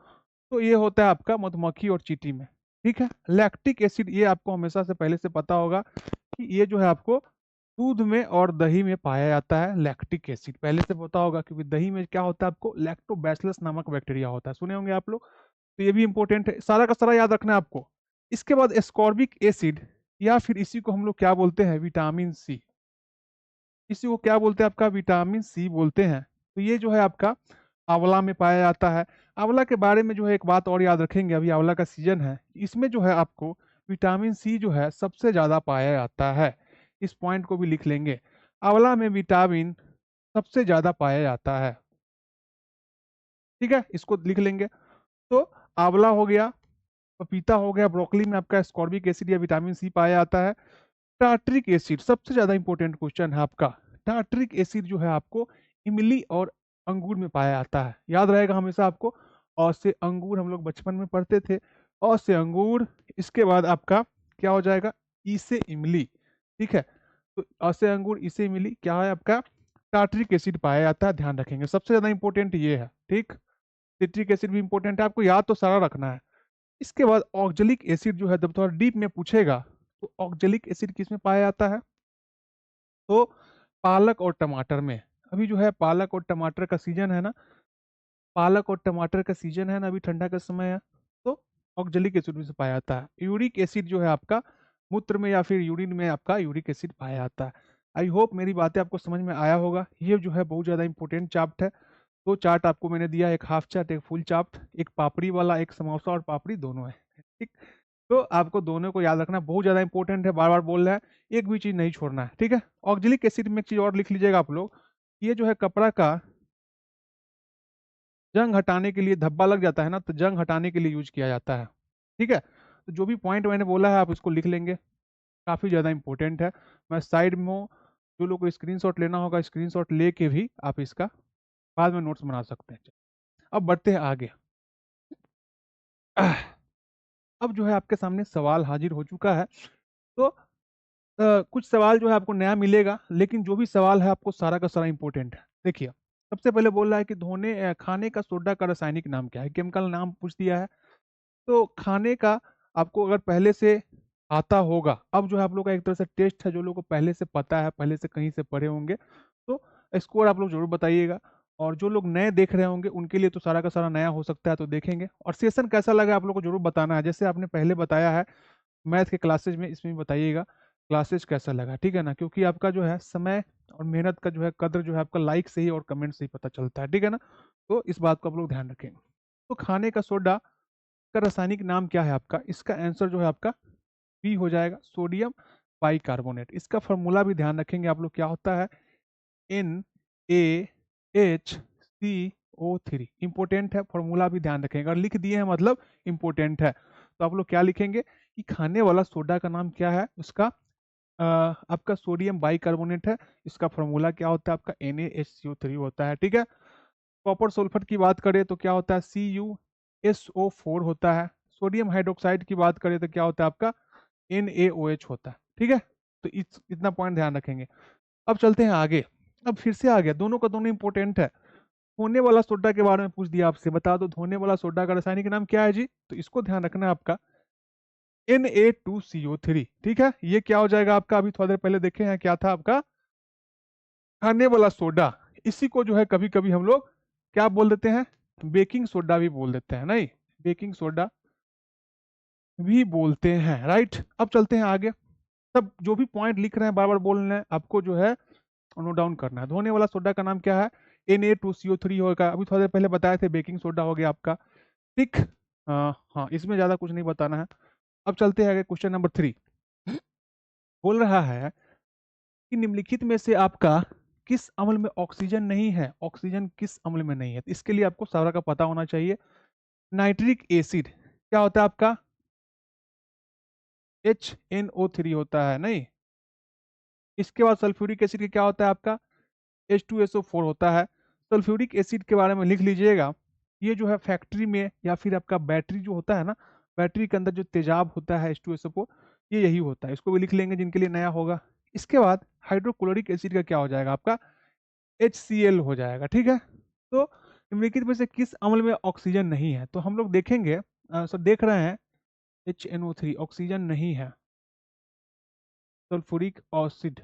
तो ये होता है आपका मधुमक्खी और चींटी में, ठीक है। लैक्टिक एसिड, ये आपको हमेशा से पहले से पता होगा कि ये जो है आपको दूध में और दही में पाया जाता है। लैक्टिक एसिड पहले से पता होगा, क्योंकि दही में क्या होता है आपको, लैक्टोबैसिलस नामक बैक्टीरिया होता है, सुने होंगे आप लोग। तो ये भी इंपॉर्टेंट है, सारा का सारा याद रखना है आपको। इसके बाद एस्कॉर्बिक एसिड, या फिर इसी को हम लोग क्या बोलते हैं, विटामिन सी, इसी को क्या बोलते हैं आपका, विटामिन सी बोलते हैं। तो ये जो है आपका आंवला में पाया जाता है। आंवला के बारे में जो है एक बात और याद रखेंगे, अभी आंवला का सीजन है, इसमें जो है आपको विटामिन सी जो है सबसे ज़्यादा पाया जाता है। इस पॉइंट को भी लिख लेंगे, आंवला में विटामिन सबसे ज़्यादा पाया जाता है, ठीक है, इसको लिख लेंगे। तो आंवला हो गया, पपीता हो गया, ब्रोकली में आपका एस्कॉर्बिक एसिड या विटामिन सी पाया जाता है। टार्ट्रिक एसिड सबसे ज्यादा इंपॉर्टेंट क्वेश्चन है आपका। टार्ट्रिक एसिड जो है आपको इमली और अंगूर में पाया जाता है, याद रहेगा हमेशा आपको। और से अंगूर हम लोग बचपन में पढ़ते थे, और से अंगूर, इसके बाद आपका क्या हो जाएगा, ई से इमली, ठीक है। तो अ से अंगूर, ई से इमली, क्या है आपका, टार्ट्रिक एसिड पाया जाता है, ध्यान रखेंगे, सबसे ज्यादा इंपॉर्टेंट ये है, ठीक। सिट्रिक एसिड भी इंपॉर्टेंट है, आपको याद तो सारा रखना है। इसके बाद ऑक्जेलिक एसिड जो है, जब थोड़ा डीप में पूछेगा, तो ऑक्जेलिक एसिड किस में पाया जाता है, तो पालक और टमाटर में। अभी जो है पालक और टमाटर का सीजन है ना, पालक और टमाटर का सीजन है ना, अभी ठंडा का समय है, तो ऑक्जेलिक एसिड में से पाया जाता है। यूरिक एसिड जो है आपका मूत्र में या फिर यूरिन में आपका यूरिक एसिड पाया जाता है। आई होप मेरी बातें आपको समझ में आया होगा। ये जो है बहुत ज़्यादा इंपॉर्टेंट चार्ट है। दो चार्ट आपको मैंने दिया, एक हाफ चार्ट एक फुल चार्ट, एक पापड़ी वाला, एक समोसा और पापड़ी दोनों है, ठीक। तो आपको दोनों को याद रखना, बहुत ज़्यादा इंपॉर्टेंट है, बार बार बोल रहा है, एक भी चीज़ नहीं छोड़ना है, ठीक है। ऑक्जेलिक एसिड में एक चीज़ और लिख लीजिएगा आप लोग, ये जो है कपड़ा का जंग हटाने के लिए, धब्बा लग जाता है ना, तो जंग हटाने के लिए यूज किया जाता है, ठीक है। तो जो भी पॉइंट मैंने बोला है आप इसको लिख लेंगे, काफ़ी ज़्यादा इंपॉर्टेंट है। मैं साइड में हूँ, जो लोग को स्क्रीनशॉट लेना होगा स्क्रीनशॉट लेके भी आप इसका बाद में नोट्स बना सकते हैं। अब बढ़ते हैं आगे। अब जो है आपके सामने सवाल हाजिर हो चुका है। तो कुछ सवाल जो है आपको नया मिलेगा, लेकिन जो भी सवाल है आपको सारा का सारा इंपॉर्टेंट है। देखिए, सबसे पहले बोल रहा है कि खाने का सोडा का रासायनिक नाम क्या है? केमिकल नाम पूछ दिया है। तो खाने का आपको अगर पहले से आता होगा, अब जो है आप लोग का एक तरह से टेस्ट है, जो लोगों को पहले से पता है, पहले से कहीं से पढ़े होंगे, तो स्कोर आप लोग जरूर बताइएगा। और जो लोग नए देख रहे होंगे उनके लिए तो सारा का सारा नया हो सकता है, तो देखेंगे। और सेशन कैसा लगा आप लोग को जरूर बताना है, जैसे आपने पहले बताया है मैथ के क्लासेज में, इसमें भी बताइएगा क्लासेज कैसा लगा, ठीक है ना? क्योंकि आपका जो है समय और मेहनत का जो है कद्र जो है आपका लाइक से ही और कमेंट से ही पता चलता है, ठीक है ना? तो इस बात को आप लोग ध्यान रखेंगे। तो खाने का सोडा का रासायनिक नाम क्या है आपका? इसका आंसर जो है आपका बी हो जाएगा, सोडियम बाइकार्बोनेट। इसका फॉर्मूला भी ध्यान रखेंगे आप लोग, क्या होता है? NaHCO3। इंपॉर्टेंट है, फॉर्मूला भी ध्यान रखेंगे। अगर लिख दिए हैं मतलब इंपॉर्टेंट है। तो आप लोग क्या लिखेंगे कि खाने वाला सोडा का नाम क्या है? उसका आपका सोडियम बाइकार्बोनेट है। इसका फॉर्मूला क्या होता है? आपका NaHCO3 होता है, ठीक है। कॉपर सल्फेट की बात करें तो क्या होता है? CuSO4 होता है। सोडियम हाइड्रोक्साइड की बात करें तो क्या होता है? आपका NaOH होता है, ठीक है। तो इतना पॉइंट ध्यान रखेंगे। अब चलते हैं आगे। अब फिर से आ गया, दोनों का दोनों इंपॉर्टेंट है। धोने वाला सोडा के बारे में पूछ दिया आपसे, बता दो धोने वाला सोडा का रासायनिक नाम क्या है जी? तो इसको ध्यान रखना है आपका, Na2CO3, ठीक है। ये क्या हो जाएगा आपका? अभी थोड़ी देर पहले देखे हैं क्या था आपका? खाने वाला सोडा। इसी को जो है कभी कभी हम लोग क्या बोल देते हैं? बेकिंग सोडा भी बोल देते हैं, नहीं? बेकिंग सोडा भी बोलते हैं, राइट। अब चलते हैं आगे। सब जो भी पॉइंट लिख रहे हैं बार बार बोल रहे हैं, आपको जो है नोट डाउन करना है। धोने वाला सोडा का नाम क्या है? Na2CO3 होगा। अभी थोड़ी देर पहले बताए थे बेकिंग सोडा हो गया आपका, ठीक। हाँ, इसमें ज्यादा कुछ नहीं बताना है। अब चलते हैं आगे, क्वेश्चन नंबर 3 बोल रहा है कि निम्नलिखित में से आपका किस अम्ल में ऑक्सीजन नहीं है? ऑक्सीजन किस अम्ल में नहीं है? तो इसके लिए आपको सारा का पता होना चाहिए। नाइट्रिक एसिड क्या होता है आपका? HNO3 होता है, नहीं? इसके बाद सल्फ्यूरिक एसिड क्या होता है आपका? H2SO4 होता है। सल्फ्यूरिक एसिड के बारे में लिख लीजिएगा। ये जो है फैक्ट्री में या फिर आपका बैटरी जो होता है ना, बैटरी के अंदर जो तेजाब होता है H2SO4, ये यही होता है। इसको भी लिख लेंगे जिनके लिए नया होगा। इसके बाद हाइड्रोक्लोरिक एसिड का क्या हो जाएगा आपका? HCl हो जाएगा, ठीक है। तो निम्नलिखित में से किस अम्ल में ऑक्सीजन नहीं है? तो हम लोग देखेंगे, सर देख रहे हैं HNO3 ऑक्सीजन नहीं है, सल्फ्यूरिक एसिड।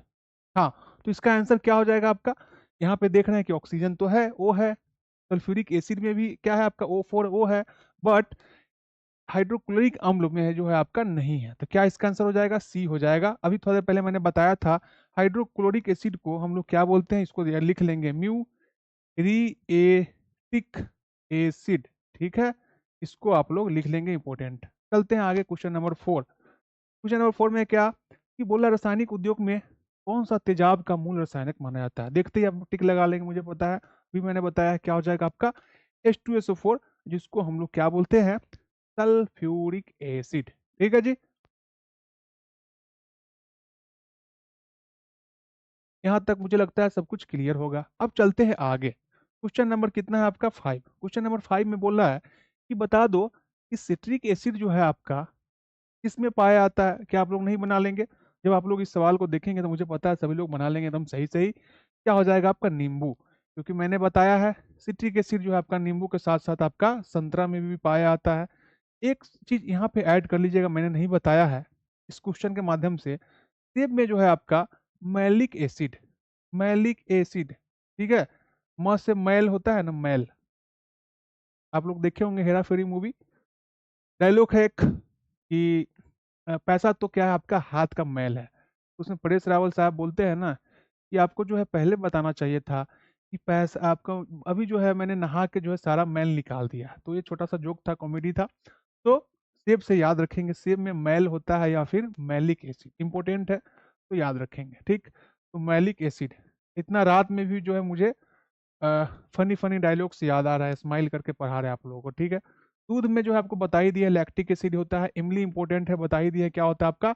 हाँ, तो इसका आंसर क्या हो जाएगा आपका? यहाँ पे देख रहे हैं कि ऑक्सीजन तो है, ओ है। सल्फ्यूरिक एसिड में भी क्या है आपका? O4 O है। बट हाइड्रोक्लोरिक अम्ल में है जो है आपका नहीं है। तो क्या इसका आंसर हो जाएगा? सी हो जाएगा। अभी थोड़ी देर पहले मैंने बताया था, हाइड्रोक्लोरिक एसिड को हम लोग क्या बोलते हैं? इसको लिख लेंगे म्यूरिएटिक एसिड, ठीक है। इसको आप लोग लिख लेंगे, इंपॉर्टेंट। चलते हैं आगे, क्वेश्चन नंबर 4। क्वेश्चन नंबर 4 में क्या कि बोला, रासायनिक उद्योग में कौन सा तेजाब का मूल रासायनिक माना जाता है? देखते ही आप टिक लगा लेंगे, मुझे पता है। अभी मैंने बताया है, क्या हो जाएगा आपका? H2SO4, जिसको हम लोग क्या बोलते हैं? सल्फ्यूरिक एसिड, ठीक है जी। यहाँ तक मुझे लगता है सब कुछ क्लियर होगा। अब चलते हैं आगे। क्वेश्चन नंबर कितना है आपका? 5। क्वेश्चन नंबर 5 में बोल रहा है कि बता दो कि सिट्रिक एसिड जो है आपका किसमें पाया जाता है? क्या आप लोग नहीं बना लेंगे? जब आप लोग इस सवाल को देखेंगे तो मुझे पता है सभी लोग बना लेंगे एकदम सही सही। क्या हो जाएगा आपका? नींबू। क्योंकि मैंने बताया है सिट्रिक एसिड जो है आपका नींबू के साथ साथ आपका संतरा में भी पाया जाता है। एक चीज यहाँ पे ऐड कर लीजिएगा, मैंने नहीं बताया है इस क्वेश्चन के माध्यम से। सेब में जो है आपका मैलिक एसिड, मैलिक एसिड, ठीक है। म से मैल होता है ना, मैल। आप लोग देखे होंगे हेरा फेरी मूवी, डायलॉग है एक कि पैसा तो क्या है आपका? हाथ का मैल है। उसमें परेश रावल साहब बोलते हैं ना कि आपको जो है पहले बताना चाहिए था कि पैसा आपका, अभी जो है मैंने नहा के जो है सारा मैल निकाल दिया। तो ये छोटा सा जोक था, कॉमेडी था। तो सेब से याद रखेंगे, सेब में मैल होता है या फिर मैलिक एसिड, इंपॉर्टेंट है, तो याद रखेंगे, ठीक। तो मैलिक एसिड। इतना रात में भी जो है मुझे फनी फनी डायलॉग से याद आ रहा है, स्माइल करके पढ़ा रहे हैं आप लोगों को, ठीक है। दूध में जो है आपको बता ही दिया लैक्टिक एसिड होता है। इमली इंपॉर्टेंट है, बता ही दिया क्या होता है आपका?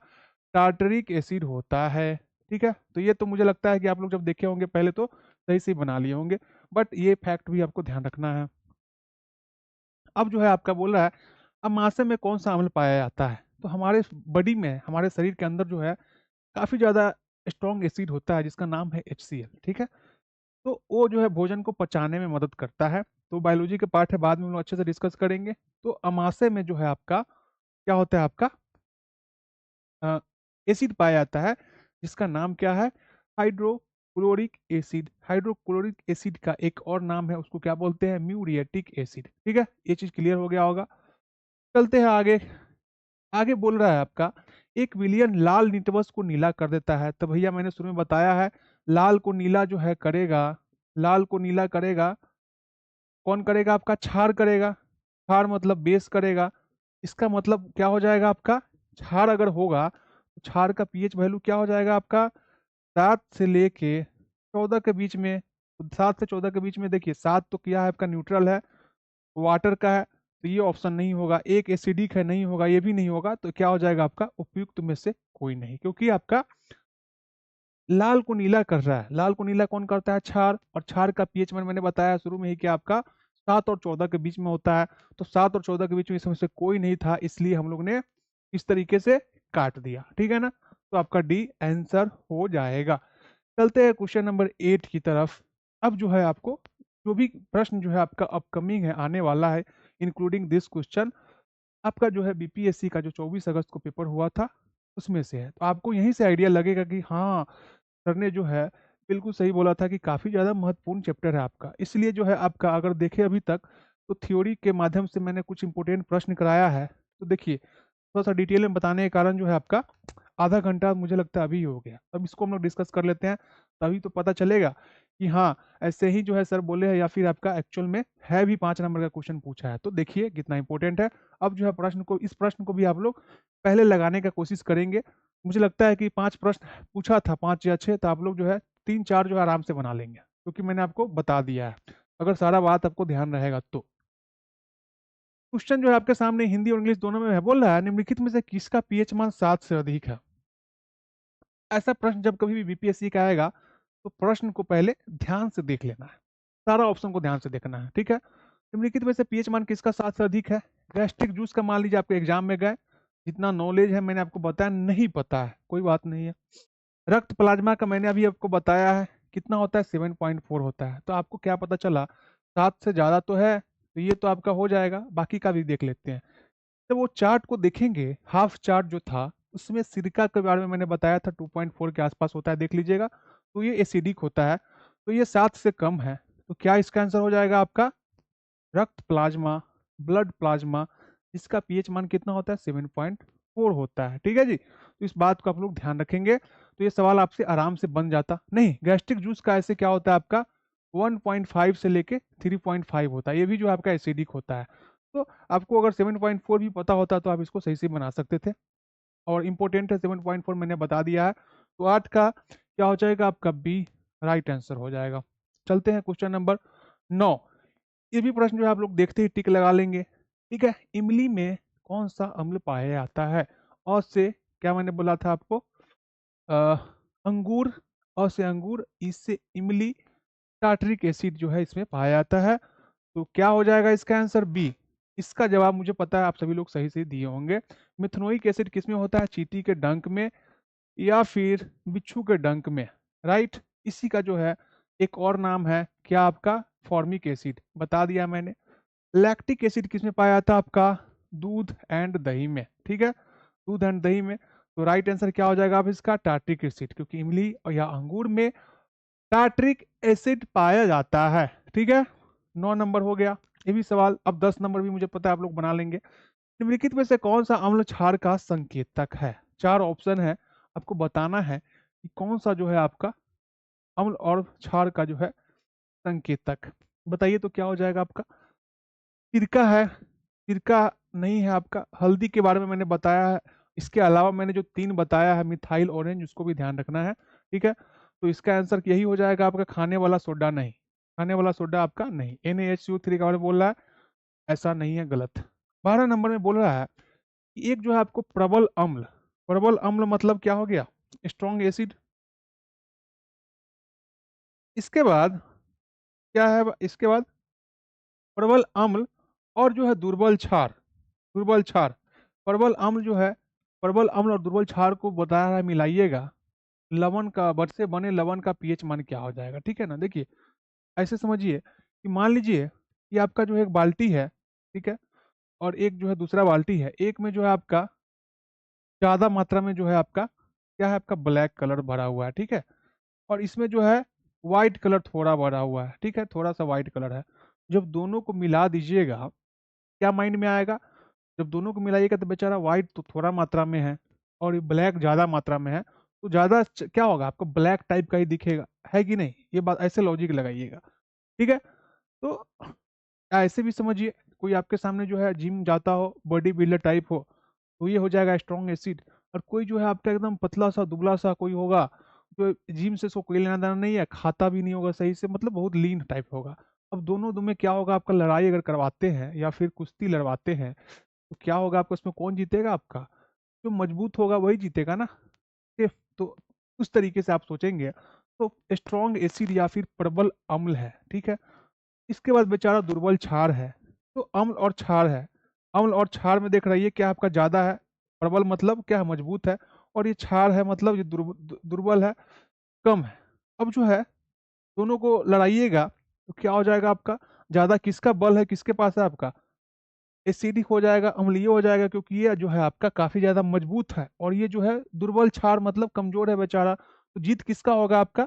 टार्टरिक एसिड होता है, ठीक है। तो ये तो मुझे लगता है कि आप लोग जब देखे होंगे पहले तो सही से ही बना लिए होंगे, बट ये फैक्ट भी आपको ध्यान रखना है। अब जो है आपका बोल रहा है अमाशय में कौन सा अम्ल पाया जाता है? तो हमारे बॉडी में, हमारे शरीर के अंदर जो है काफ़ी ज़्यादा स्ट्रॉन्ग एसिड होता है जिसका नाम है HCl, ठीक है? तो वो जो है भोजन को पचाने में मदद करता है। तो बायोलॉजी के पार्ट है, बाद में हम लोग अच्छे से डिस्कस करेंगे। तो अमाशय में जो है आपका क्या होता है, आपका एसिड पाया जाता है जिसका नाम क्या है? Hydrochloric acid. हाइड्रोक्लोरिक एसिड का एक और नाम है, उसको क्या बोलते हैं? Muriatic acid. ठीक है, ये चीज़ क्लियर हो गया होगा। चलते हैं आगे। आगे बोल रहा है आपका, एक विलियन लाल निटवस को नीला कर देता है। तो भैया मैंने शुरू में बताया है, लाल को नीला जो है करेगा, लाल को नीला करेगा कौन करेगा? आपका क्षार करेगा। क्षार मतलब बेस करेगा। इसका मतलब क्या हो जाएगा आपका? क्षार अगर होगा तो क्षार का पीएच वैल्यू क्या हो जाएगा आपका? 7 से लेके 14 के बीच में। तो 7 से 14 के बीच में, देखिए 7 तो क्या है आपका? न्यूट्रल है, वाटर का है, तो ये ऑप्शन नहीं होगा। एक एसिडिक है, नहीं होगा, ये भी नहीं होगा। तो क्या हो जाएगा आपका? उपयुक्त में से कोई नहीं, क्योंकि आपका लाल को नीला कर रहा है। लाल को नीला कौन करता है? क्षार। और क्षार का पीएच मैंने बताया शुरू में ही कि आपका 7 और 14 के बीच में होता है। तो 7 और 14 के बीच में इसमें से कोई नहीं था, इसलिए हम लोग ने इस तरीके से काट दिया। ठीक है ना? तो आपका डी आंसर हो जाएगा। चलते हैं क्वेश्चन नंबर 8 की तरफ। अब जो है आपको जो भी प्रश्न जो है आपका अपकमिंग है, आने वाला है, इंक्लूडिंग दिस क्वेश्चन, आपका जो है बीपीएससी का जो 24 अगस्त को पेपर हुआ था उसमें से है। तो आपको यहीं से आइडिया लगेगा कि हाँ, सर ने जो है बिल्कुल सही बोला था कि काफ़ी ज़्यादा महत्वपूर्ण चैप्टर है आपका। इसलिए जो है आपका, अगर देखें अभी तक, तो थ्योरी के माध्यम से मैंने कुछ इंपॉर्टेंट प्रश्न कराया है। तो देखिए, थोड़ा सा डिटेल में बताने के कारण जो है आपका आधा घंटा मुझे लगता है अभी ही हो गया। अब इसको हम लोग डिस्कस कर लेते हैं, तभी तो पता चलेगा कि हाँ, ऐसे ही जो है सर बोले हैं या फिर आपका एक्चुअल में है भी 5 नंबर का क्वेश्चन पूछा है। तो देखिए कितना इंपॉर्टेंट है। अब जो है इस प्रश्न को भी आप लोग पहले लगाने का कोशिश करेंगे। मुझे लगता है कि 5 प्रश्न पूछा था, 5 या 6, तो आप लोग जो है 3-4 जो है आराम से बना लेंगे, क्योंकि मैंने आपको बता दिया है, अगर सारा बात आपको ध्यान रहेगा तो। क्वेश्चन जो है आपके सामने हिंदी और इंग्लिश दोनों में है। बोल रहा है, निम्नलिखित में से किसका पीएच मान 7 से अधिक है? ऐसा प्रश्न जब कभी भी बीपीएससी का आएगा तो प्रश्न को पहले ध्यान से देख लेना है, सारा ऑप्शन को ध्यान से देखना है। ठीक है, निम्नलिखित में से पीएच मान किसका 7 से अधिक है? गैस्ट्रिक जूस का मान लीजिए आपको एग्जाम में गए, जितना नॉलेज है मैंने आपको बताया, नहीं पता है कोई बात नहीं है। रक्त प्लाज्मा का मैंने अभी आपको बताया है कितना होता है? 7.4 होता है। तो आपको क्या पता चला? 7 से ज़्यादा तो है, तो ये तो आपका हो जाएगा। बाकी का भी देख लेते हैं। जब वो चार्ट को देखेंगे, हाफ चार्ट जो था, उसमें सिरका के बारे में मैंने बताया था 2.4 के आसपास होता है, देख लीजिएगा। तो ये एसिडिक होता है, तो ये 7 से कम है। तो क्या इसका आंसर हो जाएगा आपका? रक्त प्लाज्मा, ब्लड प्लाज्मा, इसका पीएच मान कितना होता है? 7.4 होता है। ठीक है जी, तो इस बात को आप लोग ध्यान रखेंगे तो ये सवाल आपसे आराम से बन जाता। नहीं, गैस्ट्रिक जूस का ऐसे क्या होता है आपका? 1.5 से लेके 3.5 होता है, ये भी जो आपका एसिडिक होता है। तो आपको अगर 7.4 भी पता होता तो आप इसको सही से बना सकते थे, और इम्पोर्टेंट है 7.4, मैंने बता दिया है। तो 8 का क्या हो जाएगा आपका? बी राइट आंसर हो जाएगा। चलते हैं क्वेश्चन नंबर 9। ये भी प्रश्न जो है आप लोग देखते ही टिक लगा लेंगे। ठीक है, इमली में कौन सा अम्ल पाया जाता है? और से क्या मैंने बोला था आपको? अ, अंगूर, और से अंगूर, इससे इमली, टार्टरिक एसिड जो है इसमें पाया जाता है। तो क्या हो जाएगा इसका आंसर? बी। इसका जवाब मुझे पता है आप सभी लोग सही से दिए होंगे। मिथनोइक एसिड किस में होता है? चींटी के डंक में या फिर बिच्छू के डंक में, राइट। इसी का जो है एक और नाम है क्या आपका? फॉर्मिक एसिड, बता दिया मैंने। लैक्टिक एसिड किस में पाया जाता है आपका? दूध एंड दही में। ठीक है, दूध एंड दही में। तो राइट आंसर क्या हो जाएगा आप इसका? टार्ट्रिक एसिड, क्योंकि इमली और या अंगूर में टार्ट्रिक एसिड पाया जाता है। ठीक है, 9 नंबर हो गया ये भी सवाल। अब 10 नंबर भी मुझे पता है आप लोग बना लेंगे। निम्नलिखित में से कौन सा अम्ल क्षार का संकेतक है? 4 ऑप्शन है, आपको बताना है कि कौन सा जो है आपका अम्ल और क्षार का जो है संकेतक। बताइए तो क्या हो जाएगा आपका? सिरका है? सिरका नहीं है आपका। हल्दी के बारे में मैंने बताया है। इसके अलावा मैंने जो 3 बताया है, मिथाइल ऑरेंज, उसको भी ध्यान रखना है। ठीक है, तो इसका आंसर यही हो जाएगा आपका, खाने वाला सोडा नहीं। खाने वाला सोडा आपका नहीं। NaHCO3 के बारे में बोल रहा है, ऐसा नहीं है, गलत। 12 नंबर में बोल रहा है कि एक जो है आपको प्रबल अम्ल, प्रबल अम्ल मतलब क्या हो गया? Strong acid. इसके बाद क्या है? इसके बाद प्रबल अम्ल और जो है दुर्बल क्षार। दुर्बल क्षार, प्रबल अम्ल जो है, प्रबल अम्ल और दुर्बल क्षार को बता रहा है मिलाइएगा, लवण का बट से बने लवण का पीएच मान क्या हो जाएगा। ठीक है ना, देखिए ऐसे समझिए कि मान लीजिए कि आपका जो है एक बाल्टी है, ठीक है, और एक जो है दूसरा बाल्टी है, एक में जो है आपका ज्यादा मात्रा में जो है आपका क्या है, आपका ब्लैक कलर भरा हुआ है, ठीक है, और इसमें जो है व्हाइट कलर थोड़ा भरा हुआ है, ठीक है, थोड़ा सा व्हाइट कलर है। जब दोनों को मिला दीजिएगा, क्या माइंड में आएगा, जब दोनों को मिलाइएगा तो बेचारा व्हाइट तो थोड़ा मात्रा में है और ब्लैक ज्यादा मात्रा में है, तो ज्यादा क्या होगा, आपको ब्लैक टाइप का ही दिखेगा, है कि नहीं, ये बात ऐसे लॉजिक लगाइएगा। ठीक है, तो ऐसे भी समझिए, कोई आपके सामने जो है जिम जाता हो, बॉडी बिल्डर टाइप हो, तो ये हो जाएगा स्ट्रॉन्ग एसिड। और कोई जो है आपका एकदम पतला सा दुबला सा कोई होगा, जो जिम से इसको कोई लेना देना नहीं है, खाता भी नहीं होगा सही से, मतलब बहुत लीन टाइप होगा। अब दोनों में क्या होगा, आपका लड़ाई अगर करवाते हैं या फिर कुश्ती लड़वाते हैं, तो क्या होगा आपको, उसमें कौन जीतेगा, आपका जो मजबूत होगा वही जीतेगा ना। सिर्फ तो उस तरीके से आप सोचेंगे तो स्ट्रॉन्ग एसिड या फिर प्रबल अम्ल है, ठीक है। इसके बाद बेचारा दुर्बल क्षार है, तो अम्ल और क्षार है। अम्ल और क्षार में देख रही है क्या आपका ज्यादा है, प्रबल मतलब क्या है, मजबूत है, और ये क्षार है मतलब ये दुर्बल है, कम है। अब जो है दोनों को लड़ाइएगा तो क्या हो जाएगा आपका, ज्यादा किसका बल है, किसके पास है, आपका एसिडिक हो जाएगा, अम्लीय हो जाएगा, क्योंकि ये जो है आपका काफी ज्यादा मजबूत है, और ये जो है दुर्बल क्षार मतलब कमजोर है बेचारा, तो जीत किसका होगा, आपका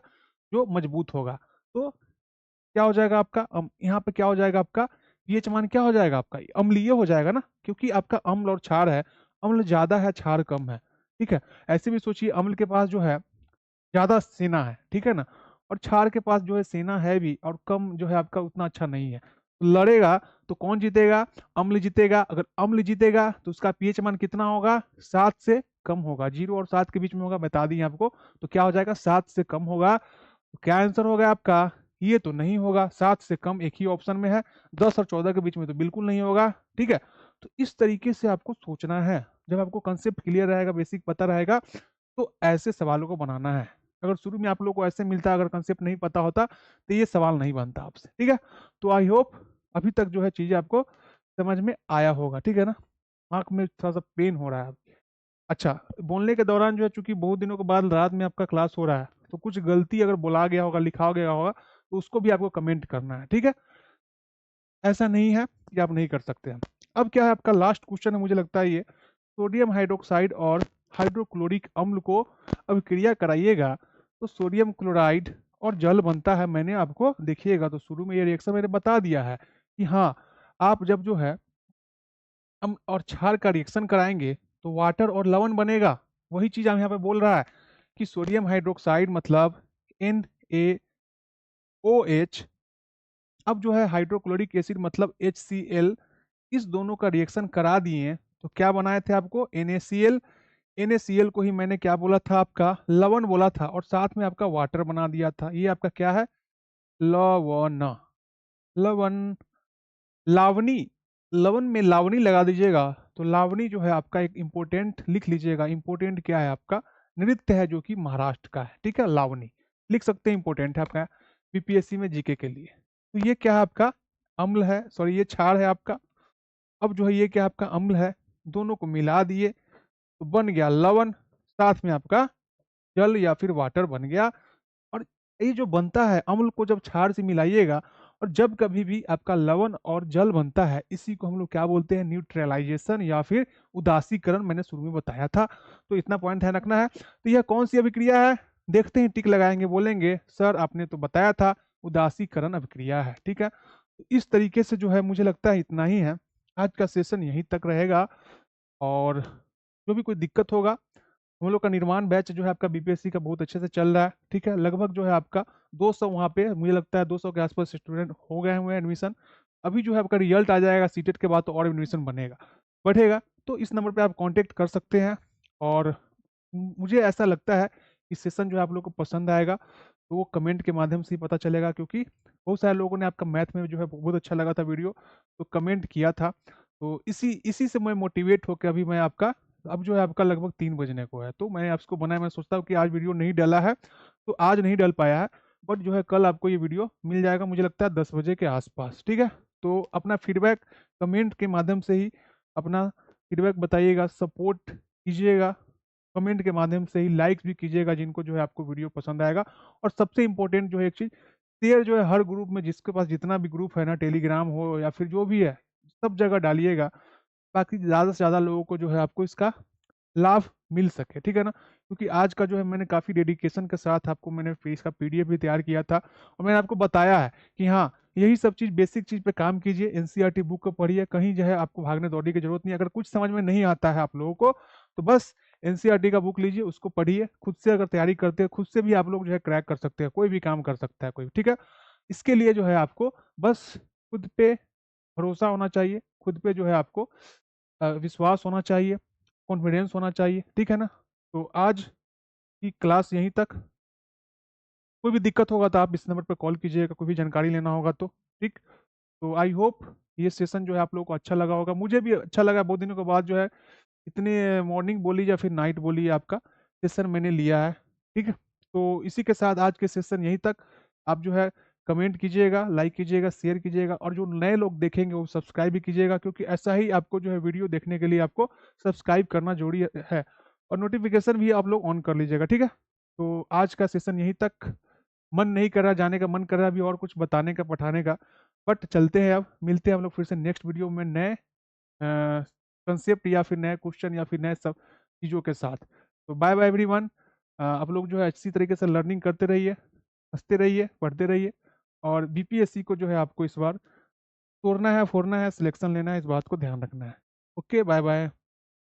जो मजबूत होगा। तो क्या हो जाएगा आपका, यहाँ पे क्या हो जाएगा आपका, पीएच मान क्या हो जाएगा आपका, अम्लीय हो जाएगा ना, क्योंकि आपका अम्ल और क्षार है, अम्ल ज्यादा है क्षार कम है। ठीक है, ऐसे भी सोचिए अम्ल के पास जो है ज्यादा सेना है, ठीक है ना, और क्षार के पास जो है सेना है भी और कम जो है आपका उतना अच्छा नहीं है, तो लड़ेगा तो कौन जीतेगा, अम्ल जीतेगा। अगर अम्ल जीतेगा तो उसका पीएच मान कितना होगा, 7 से कम होगा, 0 और 7 के बीच में होगा, बता दी आपको, तो क्या हो जाएगा, 7 से कम होगा। तो क्या आंसर होगा आपका, ये तो नहीं होगा, 7 से कम एक ही ऑप्शन में है, 10 और 14 के बीच में तो बिल्कुल नहीं होगा। ठीक है, तो इस तरीके से आपको सोचना है, जब आपको कंसेप्ट क्लियर रहेगा, बेसिक पता रहेगा, तो ऐसे सवालों को बनाना है। अगर शुरू में आप लोग को ऐसे मिलता, अगर कंसेप्ट नहीं पता होता, तो ये सवाल नहीं बनता आपसे। ठीक है, तो आई होप अभी तक जो है चीजें आपको समझ में आया होगा। ठीक है ना, आंख में थोड़ा सा पेन हो रहा है। अच्छा, बोलने के दौरान जो है, चूंकि बहुत दिनों के बाद रात में आपका क्लास हो रहा है, तो कुछ गलती अगर बोला गया होगा, लिखा गया होगा, तो उसको भी आपको कमेंट करना है। ठीक है, ऐसा नहीं है कि आप नहीं कर सकते हैं। अब क्या है, आपका लास्ट क्वेश्चन है, मुझे लगता है ये, सोडियम हाइड्रोक्साइड और हाइड्रोक्लोरिक अम्ल को अभिक्रिया कराइएगा तो सोडियम क्लोराइड और जल बनता है। मैंने आपको देखिएगा, तो शुरू में ये रिएक्शन मैंने बता दिया है कि हाँ, आप जब जो है अम्ल और क्षार का रिएक्शन कराएंगे तो वाटर और लवण बनेगा। वही चीज हम यहाँ पे बोल रहा है कि सोडियम हाइड्रोक्साइड मतलब NaOH, अब जो है हाइड्रोक्लोरिक एसिड मतलब HCl, इस दोनों का रिएक्शन करा दिए तो क्या बनाए थे आपको, NaCl। NaCl को ही मैंने क्या बोला था, आपका लवण बोला था, और साथ में आपका वाटर बना दिया था। ये आपका क्या है, लवण, लवण, लावणी, लवण में लावणी लगा दीजिएगा, तो लावणी जो है आपका एक इम्पोर्टेंट लिख लीजिएगा, इम्पोर्टेंट क्या है आपका, नृत्य है जो कि महाराष्ट्र का है। ठीक है, लावणी लिख सकते हैं, इंपॉर्टेंट है आपका बीपीएससी में जीके के लिए। तो ये क्या है आपका अम्ल है, सॉरी ये क्षार है आपका। अब जो है ये क्या आपका अम्ल है, दोनों को मिला दिए तो बन गया लवण, साथ में आपका जल या फिर वाटर बन गया। और ये जो बनता है अम्ल को जब क्षार से मिलाइएगा, और जब कभी भी आपका लवण और जल बनता है, इसी को हम लोग क्या बोलते हैं, न्यूट्रलाइजेशन या फिर उदासीकरण, मैंने शुरू में बताया था। तो इतना पॉइंट ध्यान रखना है। तो यह कौन सी अभिक्रिया है, देखते हैं, टिक लगाएंगे, बोलेंगे सर आपने तो बताया था उदासीकरण अभिक्रिया है। ठीक है, तो इस तरीके से जो है मुझे लगता है इतना ही है, आज का सेशन यहीं तक रहेगा। और जो भी कोई दिक्कत होगा, हम लोग का निर्माण बैच जो है आपका बीपीएससी का बहुत अच्छे से चल रहा है। ठीक है, लगभग जो है आपका 200 वहाँ पे, मुझे लगता है 200 के आसपास स्टूडेंट हो गए हुए हैं एडमिशन। अभी जो है आपका रिजल्ट आ जाएगा सीटेट के बाद, तो और एडमिशन बनेगा, बढ़ेगा। तो इस नंबर पे आप कांटेक्ट कर सकते हैं। और मुझे ऐसा लगता है कि सेशन जो है आप लोग को पसंद आएगा, तो वो कमेंट के माध्यम से ही पता चलेगा, क्योंकि बहुत सारे लोगों ने आपका मैथ में जो है बहुत अच्छा लगा था वीडियो, तो कमेंट किया था। तो इसी इसी से मैं मोटिवेट होकर अभी मैं आपका, अब जो है आपका लगभग 3 बजने को है, तो मैंने आपको बनाया, मैं सोचता हूँ कि आज वीडियो नहीं डाला है, तो आज नहीं डाल पाया है, बट जो है कल आपको ये वीडियो मिल जाएगा, मुझे लगता है 10 बजे के आसपास। ठीक है, तो अपना फीडबैक कमेंट के माध्यम से ही अपना फीडबैक बताइएगा, सपोर्ट कीजिएगा, कमेंट के माध्यम से ही लाइक्स भी कीजिएगा जिनको जो है आपको वीडियो पसंद आएगा। और सबसे इम्पोर्टेंट जो है एक चीज़, शेयर जो है हर ग्रुप में, जिसके पास जितना भी ग्रुप है ना, टेलीग्राम हो या फिर जो भी है, सब जगह डालिएगा, ताकि ज़्यादा से ज़्यादा लोगों को जो है आपको इसका लाभ मिल सके, ठीक है ना। क्योंकि आज का जो है मैंने काफ़ी डेडिकेशन के साथ आपको मैंने इसका पीडीएफ भी तैयार किया था, और मैंने आपको बताया है कि हाँ, यही सब चीज़, बेसिक चीज़ पे काम कीजिए, एनसीईआरटी बुक को पढ़िए, कहीं जो है आपको भागने दौड़ने की जरूरत नहीं है। अगर कुछ समझ में नहीं आता है आप लोगों को, तो बस एनसीईआरटी का बुक लीजिए, उसको पढ़िए, खुद से अगर तैयारी करते हैं, खुद से भी आप लोग जो है क्रैक कर सकते हैं, कोई भी काम कर सकता है कोई, ठीक है। इसके लिए जो है आपको बस खुद पे भरोसा होना चाहिए, खुद पे जो है आपको विश्वास होना चाहिए, कॉन्फिडेंस होना चाहिए, ठीक है ना। तो आज की क्लास यहीं तक। कोई भी दिक्कत होगा तो आप इस नंबर पर कॉल कीजिएगा, कोई भी जानकारी लेना होगा तो, ठीक। तो आई होप ये सेशन जो है आप लोगों को अच्छा लगा होगा, मुझे भी अच्छा लगा, बहुत दिनों के बाद जो है इतने मॉर्निंग बोली या फिर नाइट बोली आपका सेशन मैंने लिया है, ठीक है। तो इसी के साथ आज के सेशन यहीं तक। आप जो है कमेंट कीजिएगा, लाइक कीजिएगा, शेयर कीजिएगा, और जो नए लोग देखेंगे वो सब्सक्राइब भी कीजिएगा, क्योंकि ऐसा ही आपको जो है वीडियो देखने के लिए आपको सब्सक्राइब करना जरूरी है, और नोटिफिकेशन भी आप लोग ऑन कर लीजिएगा, ठीक है। तो आज का सेशन यहीं तक। मन नहीं कर रहा जाने का, मन कर रहा अभी और कुछ बताने का, पढ़ाने का, बट चलते हैं, अब मिलते हैं हम लोग फिर से नेक्स्ट वीडियो में नए कंसेप्ट या फिर नए क्वेश्चन या फिर नए सब चीज़ों के साथ। तो बाय बाय एवरीवन। आप लोग जो है अच्छी तरीके से लर्निंग करते रहिए, हंसते रहिए, पढ़ते रहिए, और बीपीएससी को जो है आपको इस बार तोड़ना है, फोड़ना है, सिलेक्शन लेना है, इस बात को ध्यान रखना है। Okay, bye bye.